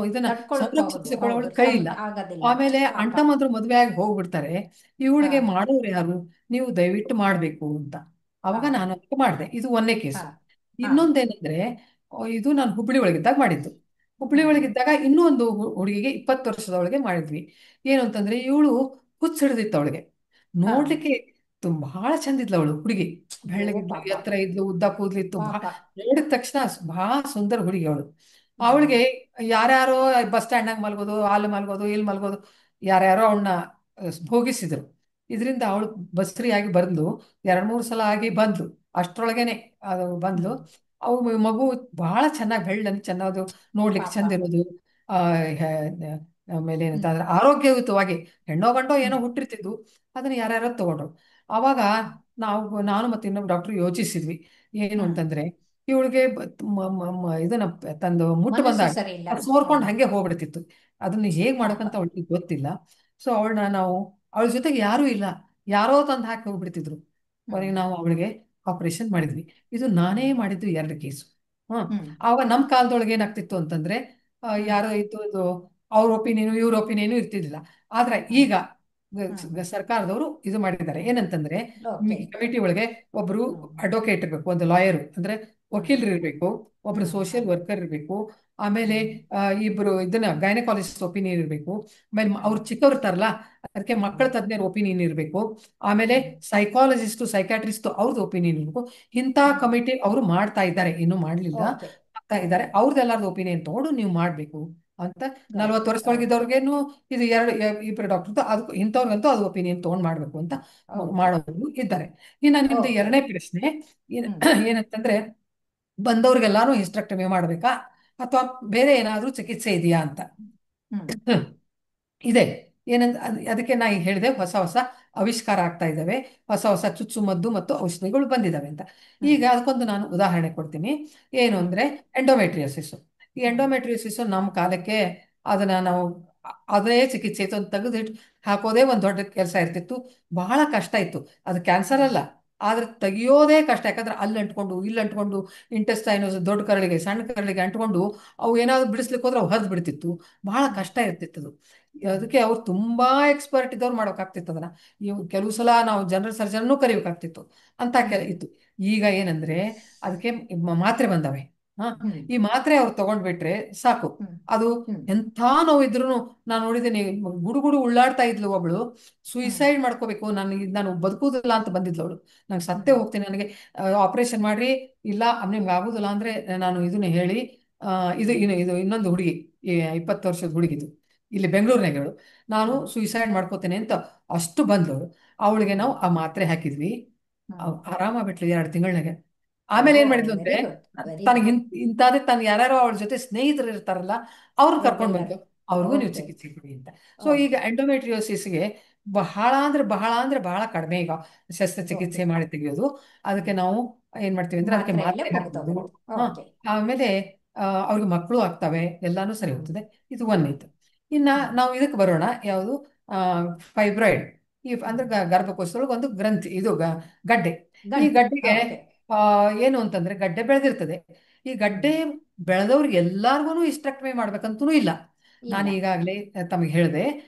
ಇದನ್ನ ತಡ್ಕೊಳಕ್ ಹೌದು. ಹೌದು. ಸಂರಕ್ಷಿಸಿಕೊಳ್ಳವಳು ಕೈ ಇಲ್ಲ. ಆಗೋದಿಲ್ಲ. ಆಮೇಲೆ ಪಾಪ. ಅಂಟಮಂದ್ರು ಮದುವೆ ಆಗಿ ಹೋಗ್ಬಿಡ್ತಾರೆ. ಹಾ. ಇವಳಿಗೆ ಮಾಡೋರು ಯಾರು, ನೀವು ದಯವಿಟ್ಟು ಮಾಡ್ಬೇಕು ಅಂತ. ಹಾ. ಅವಾಗ ನಾನು ಅದಕ್ಕೆ ಮಾಡಿದೆ. ಇದು ಒಂದನೇ ಹಾ. ಕೇಸು. ಹಾ. ಇನ್ನೊಂದೇನಂದ್ರೆ, ಇದು ನಾನು ಹುಬ್ಬಳ್ಳಿ ಒಳಗಿದ್ದಾಗ ಮಾಡಿದ್ದು. ಹುಬ್ಬಳ್ಳಿ ಹ್ಮ್. ಒಳಗಿದ್ದಾಗ ಇನ್ನೂ ಒಂದು ಹುಡುಗಿಗೆ 20 ವರ್ಷದವಳಿಗೆ ಮಾಡಿದ್ವಿ. ಏನು ಅಂತಂದ್ರೆ, ಇವಳು ಹುಚ್ಚ ಹಿಡಿದಿತ್ತು ಅವಳಿಗೆ. ಹಾ. ನೋಡ್ಲಿಕ್ಕೆ ಬಹಳ ಚಂದ ಇದ್ಲು ಅವಳು ಹುಡುಗಿ. ಅಯ್ಯೋ ಬೆಳ್ಳಗಿದ್ಲು, ಪಾಪ. ಎತ್ತರ ಇದ್ಲು, ಉದ್ದ ಕೂದ್ಲಿತ್ತು, ಪಾಪ. ನೋಡಿದ ತಕ್ಷಣ ಬಹಳ ಸುಂದರ ಹುಡುಗಿ ಅವಳು. ಹ್ಮ್. ಅವಳಿಗೆ ಯಾರ್ಯಾರೋ ಬಸ್ ಸ್ಟ್ಯಾಂಡ್ನಾಗ ಮಲ್ಗೋದು, ಅಲ್ಲಿ ಮಲ್ಗೋದು, ಇಲ್ಲಿ ಮಲ್ಗೋದು, ಯಾರ್ಯಾರೋ ಅವಳನ್ನ ಭೋಗಿಸಿದ್ರು. ಇದರಿಂದ ಅವಳು ಬಸ್ರಿಯಾಗಿ ಬಂದು 2-3 ಸಲ ಆಗಿ ಬಂದ್ಲು. ಅಷ್ಟರೊಳಗೇನೆ ಅದು ಬಂದ್ಲು. ಹ್ಮ್. ಅವು ಮಗು ಬಹಳ ಚೆನ್ನಾಗಿ ಬೆಳ್ಳಂದು ಚೆನ್ನಾಗಿ ನೋಡ್ಲಿಕ್ಕೆ ಪಾಪ. ಚಂದ ಇರೋದು. ಆ, ಹೆ- ಆಮೇಲೆ ಏನಂತ ಹ್ಮ್. ಅಂದ್ರೆ ಆರೋಗ್ಯಯುತವಾಗಿ ಹೆಣ್ಣೋ ಗಂಡೋ ಏನೋ ಹ್ಮ್. ಹುಟ್ಟಿರ್ತಿದ್ವು. ಅದನ್ನ ಯಾರ್ಯಾರೋ ತಗೊಂಡ್ರು. ಅವಾಗ ನಾನು ಮತ್ತೆ ಇನ್ನೊಬ್ಬ ಡಾಕ್ಟರ್ ಯೋಚಿಸಿದ್ವಿ ಏನು ಹ್ಮ್. ಅಂತಂದ್ರೆ, ಇವಳಿಗೆ ಇದನ್ನ ತಂದು ಮುಟ್ಟು ಮನಸ್ಸು ಬಂದಾಗ ಸರಿ ಇಲ್ಲ. ಅದು ಸೋರ್ಕೊಂಡು ಹ್ಮ್. ಹಂಗೆ ಹೋಗ್ಬಿಡ್ತಿತ್ತು. ಅದನ್ನ ಹೇಗ್ ಪಾಪ. ಮಾಡ್ಬೇಕಂತ ಅವಳಿಗೆ ಗೊತ್ತಿಲ್ಲ. ಸೊ ಅವಳನ್ನ ನಾವು, ಅವಳ ಜೊತೆಗೆ ಯಾರೂ ಇಲ್ಲ, ಯಾರೋ ತಂದು ಹಾಕಿ ಹೋಗ್ಬಿಡ್ತಿದ್ರು. ಹ್ಮ್. ಕೊನೆಗೆ ನಾವು ಅವಳಿಗೆ ಆಪರೇಷನ್ ಮಾಡಿದ್ವಿ. ಇದು ನಾನೇ ಹ್ಮ್. ಮಾಡಿದ್ದು 2 ಕೇಸು. ಹಾ, ಹ್ಮ್. ಆವಾಗ ನಮ್ಮ ಕಾಲದೊಳಗೆ ಏನಾಗ್ತಿತ್ತು ಅಂತಂದ್ರೆ, ಹ್ಮ್. ಯಾರೋ ಇದ್ದು ಇದು ಅವ್ರ ಒಪಿನಿಯನು ಇವ್ರ ಒಪಿನಿಯನು ಇರ್ತಿದ್ದಿಲ್ಲ. ಆದ್ರೆ ಹ್ಮ್. ಈಗ ಹ್ಮ್. ಸರ್ಕಾರದವರು ಇದು ಮಾಡಿದ್ದಾರೆ ಹ್ಮ್. ಏನಂತಂದ್ರೆ, ಓಕೆ. ಕಮಿಟಿ ಒಳಗೆ ಒಬ್ರು ಹ್ಮ್. ಅಡ್ವೊಕೇಟ್ ಇರಬೇಕು, ಒಂದು ಲಾಯರ್ ಅಂದ್ರೆ ಹ್ಮ್. ವಕೀಲರು ಇರಬೇಕು, ಒಬ್ರು ಹ್ಮ್. ಸೋಷಿಯಲ್ ಹ್ಮ್. ವರ್ಕರ್ ಇರಬೇಕು, ಆಮೇಲೆ ಹ್ಮ್. ಇಬ್ರು ಇದನ್ನ ಗೈನಕಾಲಜಿಸ್ಟ್ ಒಪಿನಿಯನ್ ಇರಬೇಕು, ಆಮೇಲೆ ಹ್ಮ್. ಅವ್ರು ಚಿಕ್ಕವ್ರು ಇರ್ತಾರಲ್ಲ ಅದಕ್ಕೆ ಹ್ಮ್. ಮಕ್ಕಳ ತಜ್ಞರ ಒಪಿನಿಯನ್ ಇರಬೇಕು, ಆಮೇಲೆ ಹ್ಮ್. ಸೈಕಾಲಜಿಸ್ಟ್ ಸೈಕಾಟ್ರಿಸ್ಟ್ ಅವ್ರದ್ದು ಒಪಿನಿಯನ್ ಇರಬೇಕು. ಇಂಥ ಹ್ಮ್. ಕಮಿಟಿ ಅವರು ಮಾಡ್ತಾ ಇದ್ದಾರೆ, ಇನ್ನೂ ಮಾಡಲಿಲ್ಲ, ಓಕೆ. ಮಾಡ್ತಾ ಇದ್ದಾರೆ. ಓಕೆ. ಅವ್ರದ್ದೆಲ್ಲರದ್ದು ಒಪಿನಿಯನ್ ತಗೊಂಡು ನೀವು ಮಾಡಬೇಕು ಅಂತ. ಓಕೆ. 40 ವರ್ಷದೊಳಗಿದ್ದವ್ರಿಗೇನು ಇದು ಇಬ್ಬರು ಡಾಕ್ಟರ್ ಅದಕ್ಕೆ ಇಂಥವ್ರಿಗಂತೂ ಅದು ಒಪಿನಿಯನ್ ತಗೊಂಡು ಮಾಡಬೇಕು ಅಂತ ಓಕೆ. ಮಾಡೋರು ಇದ್ದಾರೆ. ಇನ್ನು ನಿಮ್ದು ಓಕೆ. ಎರಡನೇ ಪ್ರಶ್ನೆ ಏನ್- ಹ್ಮ್. ಏನಂತಂದ್ರೆ, ಬಂದವ್ರಿಗೆಲ್ಲಾನು ಹಿಸ್ಟೆಕ್ಟಮಿ ಮಾಡಬೇಕಾ ಅಥವಾ ಬೇರೆ ಏನಾದರೂ ಚಿಕಿತ್ಸೆ ಇದೆಯಾ ಅಂತ. ಹ್ಮ್. ಇದೆ. ಏನಂತ ಅದಕ್ಕೆ ನಾ ಈಗ ಹೇಳಿದೆ, ಹೊಸ ಹೊಸ ಆವಿಷ್ಕಾರ ಆಗ್ತಾ ಇದ್ದಾವೆ, ಹೊಸ ಹೊಸ ಚುಚ್ಚುಮದ್ದು ಮತ್ತು ಔಷಧಿಗಳು ಬಂದಿದ್ದಾವೆ ಅಂತ. ಹ್ಮ್. ಈಗ ಅದಕ್ಕೊಂದು ನಾನು ಉದಾಹರಣೆ ಕೊಡ್ತೀನಿ. ಏನು ಹ್ಮ್. ಅಂದ್ರೆ ಎಂಡೋಮೆಟ್ರಿಯೋಸಿಸ್. ಈ ಹ್ಮ್. ಎಂಡೋಮೆಟ್ರಿಯೋಸಿಸ್ ನಮ್ಮ ಕಾಲಕ್ಕೆ ಅದನ್ನ ನಾವು ಅದೇ ಚಿಕಿತ್ಸೆ ಇತ್ತು ಅಂತ ತೆಗೆದಿಟ್ಟು ಹಾಕೋದೇ ಒಂದು ದೊಡ್ಡ ಕೆಲಸ ಇರ್ತಿತ್ತು. ಬಹಳ ಕಷ್ಟ ಇತ್ತು. ಅದು ಕ್ಯಾನ್ಸರ್ ಹ್ಮ್. ಅಲ್ಲ, ಆದ್ರೆ ತೆಗಿಯೋದೇ ಕಷ್ಟ. ಯಾಕಂದ್ರೆ ಅಲ್ಲಿ ಅಂಟ್ಕೊಂಡು ಇಲ್ಲಿ ಅಂಟ್ಕೊಂಡು ಇಂಟೆಸ್ಟೈನಸ್ ದೊಡ್ಡ ಕರಳಿಗೆ ಸಣ್ಣ ಕರಳಿಗೆ ಅಂಟ್ಕೊಂಡು ಅವು ಏನಾದ್ರು ಬಿಡಿಸ್ಲಿಕ್ಕೆ ಹೋದ್ರೆ ಅವು ಹರಿದು ಬಿಡ್ತಿತ್ತು. ಬಹಳ ಹ್ಮ್. ಕಷ್ಟ ಇರ್ತಿತ್ತು ಅದು. ಹ್ಮ್. ಅದಕ್ಕೆ ಅವ್ರು ತುಂಬಾ ಎಕ್ಸ್ಪರ್ಟ್ ಇದ್ದವ್ರು ಮಾಡ್ಬೇಕಾಗ್ತಿತ್ತು ಅದನ್ನ. ಇವು ಕೆಲವು ಸಲ ನಾವು ಜನರಲ್ ಸರ್ಜನ್ನೂ ಕರಿಬೇಕಾಗ್ತಿತ್ತು ಅಂತ ಹ್ಮ್. ಇತ್ತು. ಈಗ ಏನಂದ್ರೆ ಅದಕ್ಕೆ ಮಾತ್ರೆ ಬಂದವೆ. ಹಾ, ಹ್ಮ್. ಈ ಮಾತ್ರೆ ಅವ್ರು ತಗೊಂಡ್ಬಿಟ್ರೆ ಸಾಕು. ಹ್ಮ್. ಅದು ಹ್ಮ್. ಎಂಥ ನೋವು ಇದ್ರು, ನಾನು ನೋಡಿದ್ದೀನಿ, ಗುಡುಗುಡು ಉಳ್ಳಾಡ್ತಾ ಇದ್ಲು ಒಬ್ಳು, ಹ್ಮ್. ಸುಯಿಸೈಡ್ ಮಾಡ್ಕೋಬೇಕು, ನಾನು ಬದುಕುದಿಲ್ಲ ಅಂತ ಬಂದಿದ್ಲು ಅವಳು. ನಂಗೆ ಸತ್ತೇ ಹ್ಮ್. ಹೋಗ್ತೀನಿ, ನನಗೆ ಆಪರೇಷನ್ ಮಾಡ್ರಿ, ಇಲ್ಲ ನಿಮ್ಗೆ ಆಗುದಿಲ್ಲ ಅಂದ್ರೆ ನಾನು ಇದನ್ನ ಹೇಳಿ, ಆ, ಇದು ಇನ್ನೊಂದು ಹುಡುಗಿ, 20 ವರ್ಷದ ಹುಡುಗಿದು, ಇಲ್ಲಿ ಬೆಂಗಳೂರಿನಾಗ ಹೇಳು, ನಾನು ಹ್ಮ್. ಸುಯಿಸೈಡ್ ಮಾಡ್ಕೋತೇನೆ ಅಂತ ಅಷ್ಟು ಬಂದಳು. ಅವಳಿಗೆ ಹ್ಮ್. ನಾವು ಆ ಮಾತ್ರೆ ಹಾಕಿದ್ವಿ. ಹ್ಮ್. ಆರಾಮಾಗ್ಬಿಟ್ಲು 2 ತಿಂಗಳಾಗೆ. ಓ, ಆಮೇಲೆ ಏನ್ ಮಾಡಿದ್ಲು ವೆರಿ ಅಂದ್ರೆ, ಗುಡ್. ವೆರಿ ತನಗೆ ಗುಡ್. ಇಂತಾದ್ರೆ ತನ್ನ ಯಾರ್ಯಾರೋ ಅವಳ ಜೊತೆ ಸ್ನೇಹಿತರು ಇರ್ತಾರಲ್ಲ ಅವ್ರನ್ನ ಕರ್ಕೊಂಡು ಅವ್ರಿಗೆಲ್ಲರೂ. ಬಂತು, ಅವ್ರಿಗೂ ನೀವು ಓಕೆ. ಚಿಕಿತ್ಸೆ ಕೊಡಿ ಅಂತ. ಸೊ ಈಗ ಓಕೆ. ಎಂಡೋಮೆಟ್ರಿಯೋಸಿಸ್ಗೆ ಬಹಳ ಕಡಿಮೆ ಈಗ ಓಕೆ. ಶಸ್ತ್ರಚಿಕಿತ್ಸೆ ಮಾಡಿ ತೆಗೆಯೋದು. ಅದಕ್ಕೆ ನಾವು ಏನ್ ಮಾಡ್ತೀವಿ ಅಂದ್ರೆ ಅದಕ್ಕೆ ಮಾತ್ರೆಯಲ್ಲೇ ಮಾತ್ರೆ ಹಾಕ್ಬೋದು. ಮುಗ್ದೋಗುತ್ತೆ. ಹ, ಓಕೆ. ಆಮೇಲೆ ಅವ್ರಿಗೆ ಮಕ್ಕಳು ಆಗ್ತವೆ, ಎಲ್ಲಾನು ಸರಿ ಹ್ಮ್. ಹೋಗ್ತದೆ. ಇದು ಹ್ಮ್. ಒಂದಿತ್ತು. ಇನ್ನ ಹ್ಮ್. ನಾವು ಇದಕ್ಕೆ ಬರೋಣ, ಯಾವುದು, ಫೈಬ್ರಾಯ್ಡ್. ಹ್ಮ್. ಅಂದ್ರೆ ಗರ್ಭಕೋಶದೊಳಗೆ ಒಂದು ಗ್ರಂಥಿ, ಇದು ಗಡ್ಡೆ. ಈ ಗಂಟು. ಗಡ್ಡೆಗೆ ಓಕೆ. ಆ, ಏನು ಅಂತಂದ್ರೆ ಗಡ್ಡೆ ಬೆಳೆದಿರ್ತದೆ. ಈ ಹ್ಮ್. ಗಡ್ಡೆ ಬೆಳೆದವ್ರಿಗೆ ಎಲ್ಲಾರ್ಗು ಹಿಸ್ಟೆಕ್ಟಮಿ ಮಾಡ್ಬೇಕಂತೂ ಇಲ್ಲ. ಇಲ್ಲ. ನಾನು ಈಗಾಗಲೇ ತಮಗೆ ಹೇಳಿದೆ.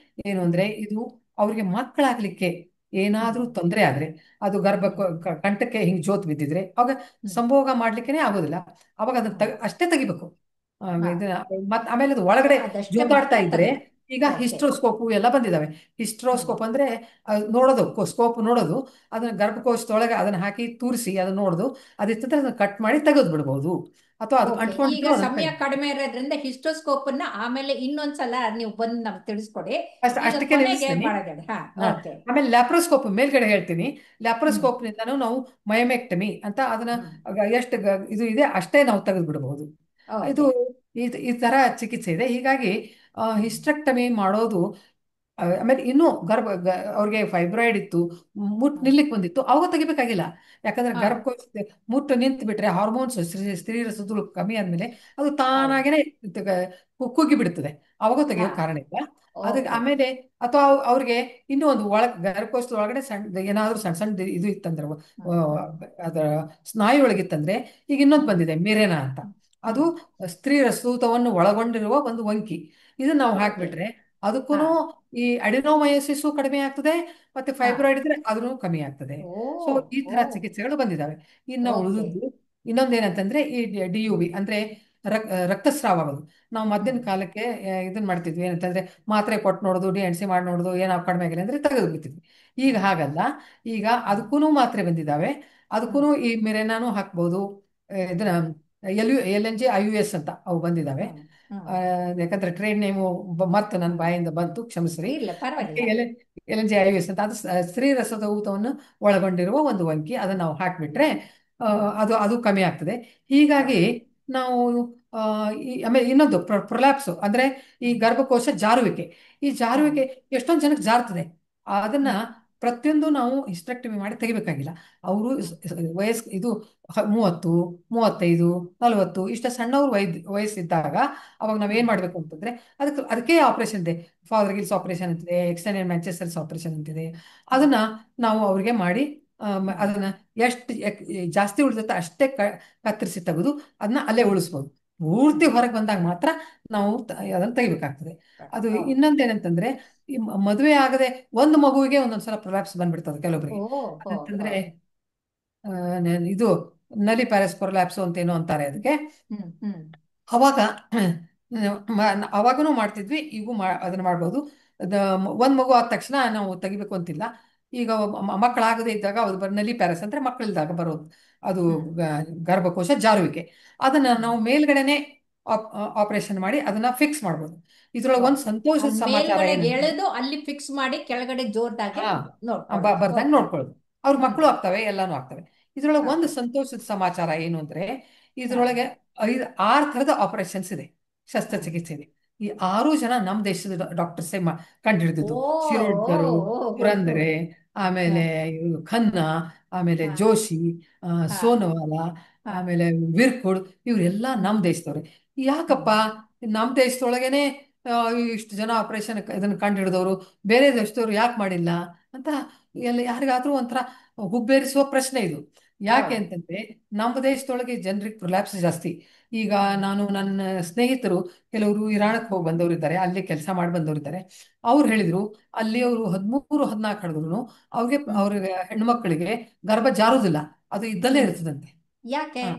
ಏನು ಹ್ಮ್. ಅಂದ್ರೆ ಇದು ಅವ್ರಿಗೆ ಮಕ್ಕಳಾಗ್ಲಿಕ್ಕೆ ಹ್ಮ್. ಏನಾದ್ರೂ ತೊಂದರೆ ಆದ್ರೆ, ಅದು ಹ್ಮ್. ಕಂಠಕ್ಕೆ ಹಿಂಗ್ ಜೋತ್ ಬಿದ್ದಿದ್ರೆ ಅವಾಗ ಹ್ಮ್. ಸಂಭೋಗ ಮಾಡ್ಲಿಕ್ಕೇನೆ ಆಗೋದಿಲ್ಲ. ಅವಾಗ ಅದನ್ನ ಹ್ಮ್. ಅಷ್ಟೇ ತೆಗಿಬೇಕು. ಹಾ. ಇದನ್ನ ಆಮೇಲೆ ಅದು ಒಳಗಡೆ ಅದಷ್ಟೇ ಜೋತಾಡ್ತಾ ಮಾತ್ರ ಇದ್ರೆ, ತೆಗಿಬೇಕು. ಈಗ ಓಕೆ. ಹಿಸ್ಟ್ರೋಸ್ಕೋಪು ಎಲ್ಲ ಬಂದಿದಾವೆ. ಹ್ಮ್. ಹಿಸ್ಟ್ರೋಸ್ಕೋಪ್ ಅಂದ್ರೆ ನೋಡೋದು, ಸ್ಕೋಪ್ ನೋಡೋದು, ಅದನ್ನ ಗರ್ಭಕೋಶದೊಳಗೆ ಅದನ್ನ ಹಾಕಿ ತೂರಿಸಿ ಅದನ್ನ ನೋಡೋದು. ಅದಿರ್ತದೆ ಅದನ್ನ ಕಟ್ ಮಾಡಿ ತೆಗೆದು ಬಿಡ್ಬೋದು, ಅಥವಾ ಅದು ಓಕೆ. ಈಗ ಅಂಟ್ಕೊಂಡಿದ್ರು ಅದನ್ನ ಸಮಯ ಕಡಿಮೆ ಇರೋದ್ರಿಂದ ಹಿಸ್ಟೋಸ್ಕೋಪ್ ಅನ್ನ ಆಮೇಲೆ ಇನ್ನೊಂದ್ಸಲ ನೀವು ಬಂದು ನಮ್ಗೆ ತಿಳಿಸ್ಕೊಡಿ. ಈಗ ಅಷ್ಟಕ್ಕೆ ಕೊನೆಗೆ ಏನ್ ನಿಲ್ಲಿಸ್ತೀನಿ. ಮಾಡೋದು ಹೇಳಿ? ಹಾ. ಹಾ, ಓಕೆ. ಆಮೇಲೆ ಲ್ಯಾಪ್ರೋಸ್ಕೋಪ್ ಮೇಲ್ಗಡೆ ಹೇಳ್ತೀನಿ. ಹ್ಮ್. ಲ್ಯಾಪ್ರೋಸ್ಕೋಪ್ ನಿಂದನೂ ನಾವು ಮಯೋಮೆಕ್ಟಮಿ ಅಂತ ಅದನ್ನ ಹ್ಮ್. ಎಷ್ಟು ಇದು ಇದೆ ಅಷ್ಟೇ ನಾವು ತೆಗೆದು ಬಿಡಬಹುದು. ಇದು ಓಕೆ. ಈ ತರ ಚಿಕಿತ್ಸೆ ಇದೆ. ಹೀಗಾಗಿ ಹ್ಮ್. ಹಿಸ್ಟೆಕ್ಟಮಿ ಮಾಡೋದು. ಆಮೇಲೆ ಇನ್ನೂ ಅವ್ರಿಗೆ ಫೈಬ್ರಾಯ್ಡ್ ಇತ್ತು, ಮುಟ್ಟು ಹ್ಮ್. ನಿಲ್ಲಿಕ್ ಬಂದಿತ್ತು, ಅವಾಗ ತೆಗಿಬೇಕಾಗಿಲ್ಲ. ಯಾಕಂದ್ರೆ ಹಾ. ಗರ್ಭಕೋಶ ಮುಟ್ಟು ನಿಂತು ಬಿಟ್ರೆ ಹಾರ್ಮೋನ್ಸ್, ಸ್ತ್ರೀ ರಸಗಳು ಕಮ್ಮಿ ಆದ್ಮೇಲೆ ಅದು ಹೌದು. ತಾನಾಗೇನೆ ಕುಗ್ಗಿ ಬಿಡುತ್ತದೆ. ಅವಾಗ ಹಾ. ತೆಗಿಯೋ ಕಾರಣ ಇಲ್ಲ. ಅದಕ್ಕೆ ಓಕೆ. ಆಮೇಲೆ ಅಥವಾ ಅವ್ರಿಗೆ ಇನ್ನೂ ಒಂದು ಗರ್ಭಕೋಶದ ಒಳಗಡೆ ಸಣ್ಣ ಏನಾದ್ರು ಸಣ್ಣ ಸಣ್ಣ ಇದು ಇತ್ತಂದ್ರೆ, ಹ್ಮ್. ಹ್ಮ್. ಅದರ ಸ್ನಾಯು ಒಳಗಿತ್ತಂದ್ರೆ, ಈಗ ಇನ್ನೊಂದು ಹ್ಮ್. ಬಂದಿದೆ ಮಿರೆನಾ ಅಂತ. ಅದು ಹ್ಮ್. ಸ್ತ್ರೀ ರಸೂತವನ್ನು ಒಳಗೊಂಡಿರುವ ಒಂದು ವಂಕಿ. ಇದು ನಾವು ಓಕೆ. ಹಾಕ್ಬಿಟ್ರೆ ಅದಕ್ಕೂ ಹಾ. ಈ ಅಡಿನೋಮಯೋಸಿಸ್ ಕಡಿಮೆ ಆಗ್ತದೆ, ಮತ್ತೆ ಹಾ. ಫೈಬ್ರಾಯ್ಡ್ ಇದ್ರೆ ಅದನ್ನು ಕಮ್ಮಿ ಆಗ್ತದೆ. ಓ. ಸೊ ಈ ಓ. ತರ ಚಿಕಿತ್ಸೆಗಳು ಬಂದಿದ್ದಾವೆ. ಇನ್ನು ಓಕೆ. ಉಳಿದದ್ದು ಇನ್ನೊಂದೇನಂತಂದ್ರೆ ಈ DUB ಅಂದ್ರೆ ರಕ್ತಸ್ರಾವ ಆಗೋದು. ನಾವು ಮದ್ದಿನ ಹ್ಮ್. ಕಾಲಕ್ಕೆ ಇದನ್ನ ಮಾಡ್ತಿದ್ವಿ ಏನಂತಂದ್ರೆ, ಮಾತ್ರೆ ಕೊಟ್ಟು ನೋಡೋದು, DNC ಮಾಡಿ ನೋಡೋದು, ಏನಾವ್ ಕಡಿಮೆ ಆಗಿಲ್ಲ ಅಂದ್ರೆ ತೆಗೆದು ಬಿಡ್ತಿದ್ವಿ. ಈಗ ಹ್ಮ್. ಹಾಗಲ್ಲ. ಈಗ ಹ್ಮ್. ಅದಕ್ಕೂ ಮಾತ್ರೆ ಬಂದಿದ್ದಾವೆ. ಅದಕ್ಕೂ ಹ್ಮ್. ಈ ಮಿರೆನಾನು ಹಾಕ್ಬೋದು. ಇದನ್ನ LNG IUS ಅಂತ ಅವು ಬಂದಿದ್ದಾವೆ. ಹ್ಮ್ ಹ್ಮ್ ಆ, ಯಾಕಂದ್ರೆ ಟ್ರೇಡ್ ನೇಮು ಮತ್ತೆ ನನ್ನ ಹ್ಮ್ ಬಾಯಿಂದ ಬಂತು, ಕ್ಷಮಿಸ್ರಿ. ಇಲ್ಲ ಅದಕ್ಕೆ ಪರವಾಗಿಲ್ಲ. LNG IUS ಅಂತ, ಅದು ಸ್ತ್ರೀರಸದ ಊತವನ್ನು ಒಳಗೊಂಡಿರುವ ಒಂದು ವಂಕಿ. ಅದನ್ನು ನಾವು ಹಾಕಿಬಿಟ್ರೆ ಹ್ಮ್ ಅದು ಅದು ಕಮ್ಮಿ ಆಗ್ತದೆ. ಹಾ ಹೀಗಾಗಿ ನಾವು ಆ, ಆಮೇಲೆ ಇನ್ನೊಂದು ಪ್ರೊಲ್ಯಾಪ್ಸು ಅಂದ್ರೆ ಈ ಹ್ಮ್ ಗರ್ಭಕೋಶ ಜಾರುವಿಕೆ. ಈ ಹ್ಮ್ ಜಾರುವಿಕೆ ಎಷ್ಟೊಂದು ಜನಕ್ಕೆ ಜಾರ್ತದೆ. ಅದನ್ನ ಹ್ಮ್ ಪ್ರತಿಯೊಂದು ನಾವು ಹಿಸ್ಟೆಕ್ಟಮಿ ಮಾಡಿ ತೆಗಿಬೇಕಾಗಿಲ್ಲ. ಅವರು ಹ್ಮ್ ಇದು 30, 35, 40 ಇಷ್ಟ ಸಣ್ಣವ್ರು ವಯಸ್ಸಿದ್ದಾಗ ಅವಾಗ ನಾವೇನ್ ಹ್ಮ್ ಮಾಡ್ಬೇಕು ಅಂತಂದ್ರೆ ಅದಕ್ಕೆ ಆಪರೇಷನ್ ಇದೆ. ಫಾದರ್ ಗಿಲ್ಸ್ ಆಪರೇಷನ್ ಅಂತಿದೆ, ಎಕ್ಸ್ಟರ್ನಲ್ ಮ್ಯಾಂಚೆಸ್ಟರ್ಸ್ ಆಪರೇಷನ್ ಅಂತಿದೆ. ಹ್ಮ್ ಅದನ್ನ ನಾವು ಅವ್ರಿಗೆ ಮಾಡಿ ಹ್ಮ್ ಅದನ್ನ ಎಷ್ಟು ಜಾಸ್ತಿ ಉಳಿದತ್ತೆ ಅಷ್ಟೇ ಕತ್ತರಿಸಿ ತೆಗೆದು ಅದನ್ನ ಅಲ್ಲೇ ಹ್ಮ್ ಉಳಿಸ್ಬೋದು. ಪೂರ್ತಿ ಹ್ಮ್ ಹೊರಗೆ ಬಂದಾಗ ಮಾತ್ರ ನಾವು ಅದನ್ನ ತೆಗಿಬೇಕಾಗ್ತದೆ. ಅದು ಓಕೆ. ಇನ್ನೊಂದೇನಂತಂದ್ರೆ, ಈ ಮದುವೆ ಆಗದೆ ಒಂದು ಮಗುವಿಗೆ ಒಂದೊಂದ್ಸಲ ಪ್ರೊಲ್ಯಾಪ್ಸ್ ಬಂದ್ಬಿಡ್ತದೆ ಓ ಕೆಲವೊಬ್ಬರಿಗೆ. ಹೋ ಹೋ. ಅದಂತಂದ್ರೆ ಆ, ಇದು ನಲಿ ಪ್ಯಾರಸ್ ಪ್ರೊಲ್ಯಾಪ್ಸು ಅಂತ ಏನೋ ಅಂತಾರೆ ಅದಕ್ಕೆ. ಹ್ಮ್ ಅವಾಗ ಅವಾಗನೂ ಮಾಡ್ತಿದ್ವಿ, ಈಗೂ ಅದನ್ನ ಮಾಡ್ಬೋದು. ಒಂದ್ ಮಗು ಆದ ತಕ್ಷಣ ನಾವು ತೆಗಿಬೇಕು ಅಂತಿಲ್ಲ. ಈಗ ಮಕ್ಕಳಾಗದೇ ಇದ್ದಾಗ ಅದು ನಲಿ ಪ್ಯಾರಸ್ ಅಂದ್ರೆ ಮಕ್ಕಳಿದ್ದಾಗ ಬರೋದು ಅದು. ಹ್ಮ್ ಗರ್ಭಕೋಶ ಜಾರುವಿಕೆ. ಅದನ್ನ ಹ್ಮ್ ನಾವು ಮೇಲ್ಗಡೆನೆ ಆಪರೇಷನ್ ಮಾಡಿ ಅದನ್ನ ಫಿಕ್ಸ್ ಮಾಡ್ಬೋದು. ಇದ್ರೊಳಗೆ ಒಂದು ಓಕೆ. ಸಂತೋಷದ ಅಲ್ಲಿ ಸಮಾಚಾರ ಮೇಲ್ಗಡೆ ಏನಂತಂದ್ರೆ, ಎಳೆದು ಅಲ್ಲಿ ಫಿಕ್ಸ್ ಮಾಡಿ ಕೆಳಗಡೆ ಜೋರ್ದಾಗೆ ಹಾ ನೋಡ್ಕೊಳ್ಳೋದು. ಬರ್ದಂಗೆ ಓಕೆ. ನೋಡ್ಕೊಳ್ಳೋದು. ಅವ್ರ ಹ್ಮ್ ಮಕ್ಕಳು ಆಗ್ತವೆ, ಎಲ್ಲಾನು ಆಗ್ತವೆ. ಇದ್ರೊಳಗೆ ಒಂದು ಓಕೆ. ಸಂತೋಷದ ಸಮಾಚಾರ ಏನು ಅಂದ್ರೆ, ಹಾ ಇದ್ರೊಳಗೆ 6 ಥರದ ಆಪರೇಷನ್ಸ್ ಇದೆ, ಹ್ಮ್ ಶಸ್ತ್ರಚಿಕಿತ್ಸೆ ಇದೆ. ಈ 6 ಜನ ನಮ್ಮ ದೇಶದ ಡಾಕ್ಟರ್ಸೇ ಓ ಕಂಡುಹಿಡಿದಿದ್ದು. ಓ ಶಿರೋಡ್ಕರು, ಓ ಓ ಪುರಂದರೆ, ಹಾ ಆಮೇಲೆ ಇವ್ರು ಖನ್ನಾ, ಆಮೇಲೆ ಹಾ ಜೋಶಿ, ಹಾ ಸೋನೋವಾಲ, ಹಾ ಆಮೇಲೆ ವಿರ್ಕುಡ್, ಇವರೆಲ್ಲ ಹ್ಮ್ ನಮ್ಮ ದೇಶದವ್ರೆ. ಯಾಕಪ್ಪ ಹ್ಮ್ ನಮ್ಮ ದೇಶದೊಳಗೇನೆ ಇಷ್ಟು ಜನ ಆಪರೇಷನ್ ಇದನ್ನ ಕಂಡುಹಿಡಿದವರು ಬೇರೆ ದೇಶದವ್ರು ಯಾಕೆ ಮಾಡಿಲ್ಲ ಅಂತ ಯಾರಿಗಾದ್ರೂ ಒಂಥರ ಹುಬ್ಬೇರಿಸುವ ಪ್ರಶ್ನೆ ಇದು. ಯಾಕೆ ಹೌದು. ಅಂತಂದ್ರೆ ನಮ್ಮ ದೇಶದೊಳಗೆ ಜನರಿಗೆ ಪ್ರೊಲ್ಯಾಪ್ಸ್ ಜಾಸ್ತಿ. ಈಗ ಹ್ಮ್ ನಾನು ನನ್ನ ಸ್ನೇಹಿತರು ಕೆಲವರು ಹ್ಮ್ ಇರಾಣಕ್ಕೆ ಹೋಗಿ ಬಂದವರು ಇದ್ದಾರೆ, ಅಲ್ಲಿ ಕೆಲಸ ಮಾಡಿ ಬಂದವರು ಇದ್ದಾರೆ. ಅವ್ರು ಹೇಳಿದ್ರು ಅಲ್ಲಿ ಅವರು 13, 14 ಹಿಡಿದ್ರು ಹ್ಮ್ ಅವ್ರಿಗೆ ಹೆಣ್ಮಕ್ಳಿಗೆ ಗರ್ಭ ಜಾರುದಿಲ್ಲ, ಅದು ಇದ್ದಲ್ಲೇ ಹ್ಮ್ ಇರ್ತದಂತೆ. ಯಾಕೆ? ಹ.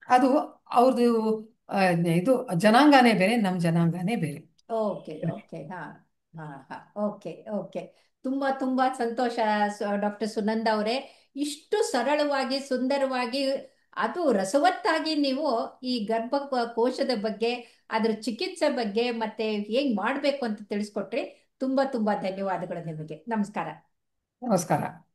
ಅದು ಅವ್ರದ್ದು ಆ, ಇದು ಜನಾಂಗನೇ ಬೇರೆ, ನಮ್ಮ ಜನಾಂಗನೇ ಬೇರೆ. ಓಕೆ ಓಕೆ ಹಾ ಹಾ ಹಾ ಓಕೆ ಓಕೆ. ತುಂಬಾ ತುಂಬಾ ಸಂತೋಷ ಡಾಕ್ಟರ್ ಸುನಂದ ಅವರೇ. ಇಷ್ಟು ಸರಳವಾಗಿ ಸುಂದರವಾಗಿ ಅದು ರಸವತ್ತಾಗಿ ನೀವು ಈ ಕೋಶದ ಬಗ್ಗೆ, ಅದ್ರ ಚಿಕಿತ್ಸೆ ಬಗ್ಗೆ ಮತ್ತೆ ಹೇಗ್ ಮಾಡ್ಬೇಕು ಅಂತ ತಿಳಿಸ್ಕೊಟ್ರಿ. ತುಂಬಾ ತುಂಬಾ ಧನ್ಯವಾದಗಳು ನಿಮಗೆ. ನಮಸ್ಕಾರ. ನಮಸ್ಕಾರ.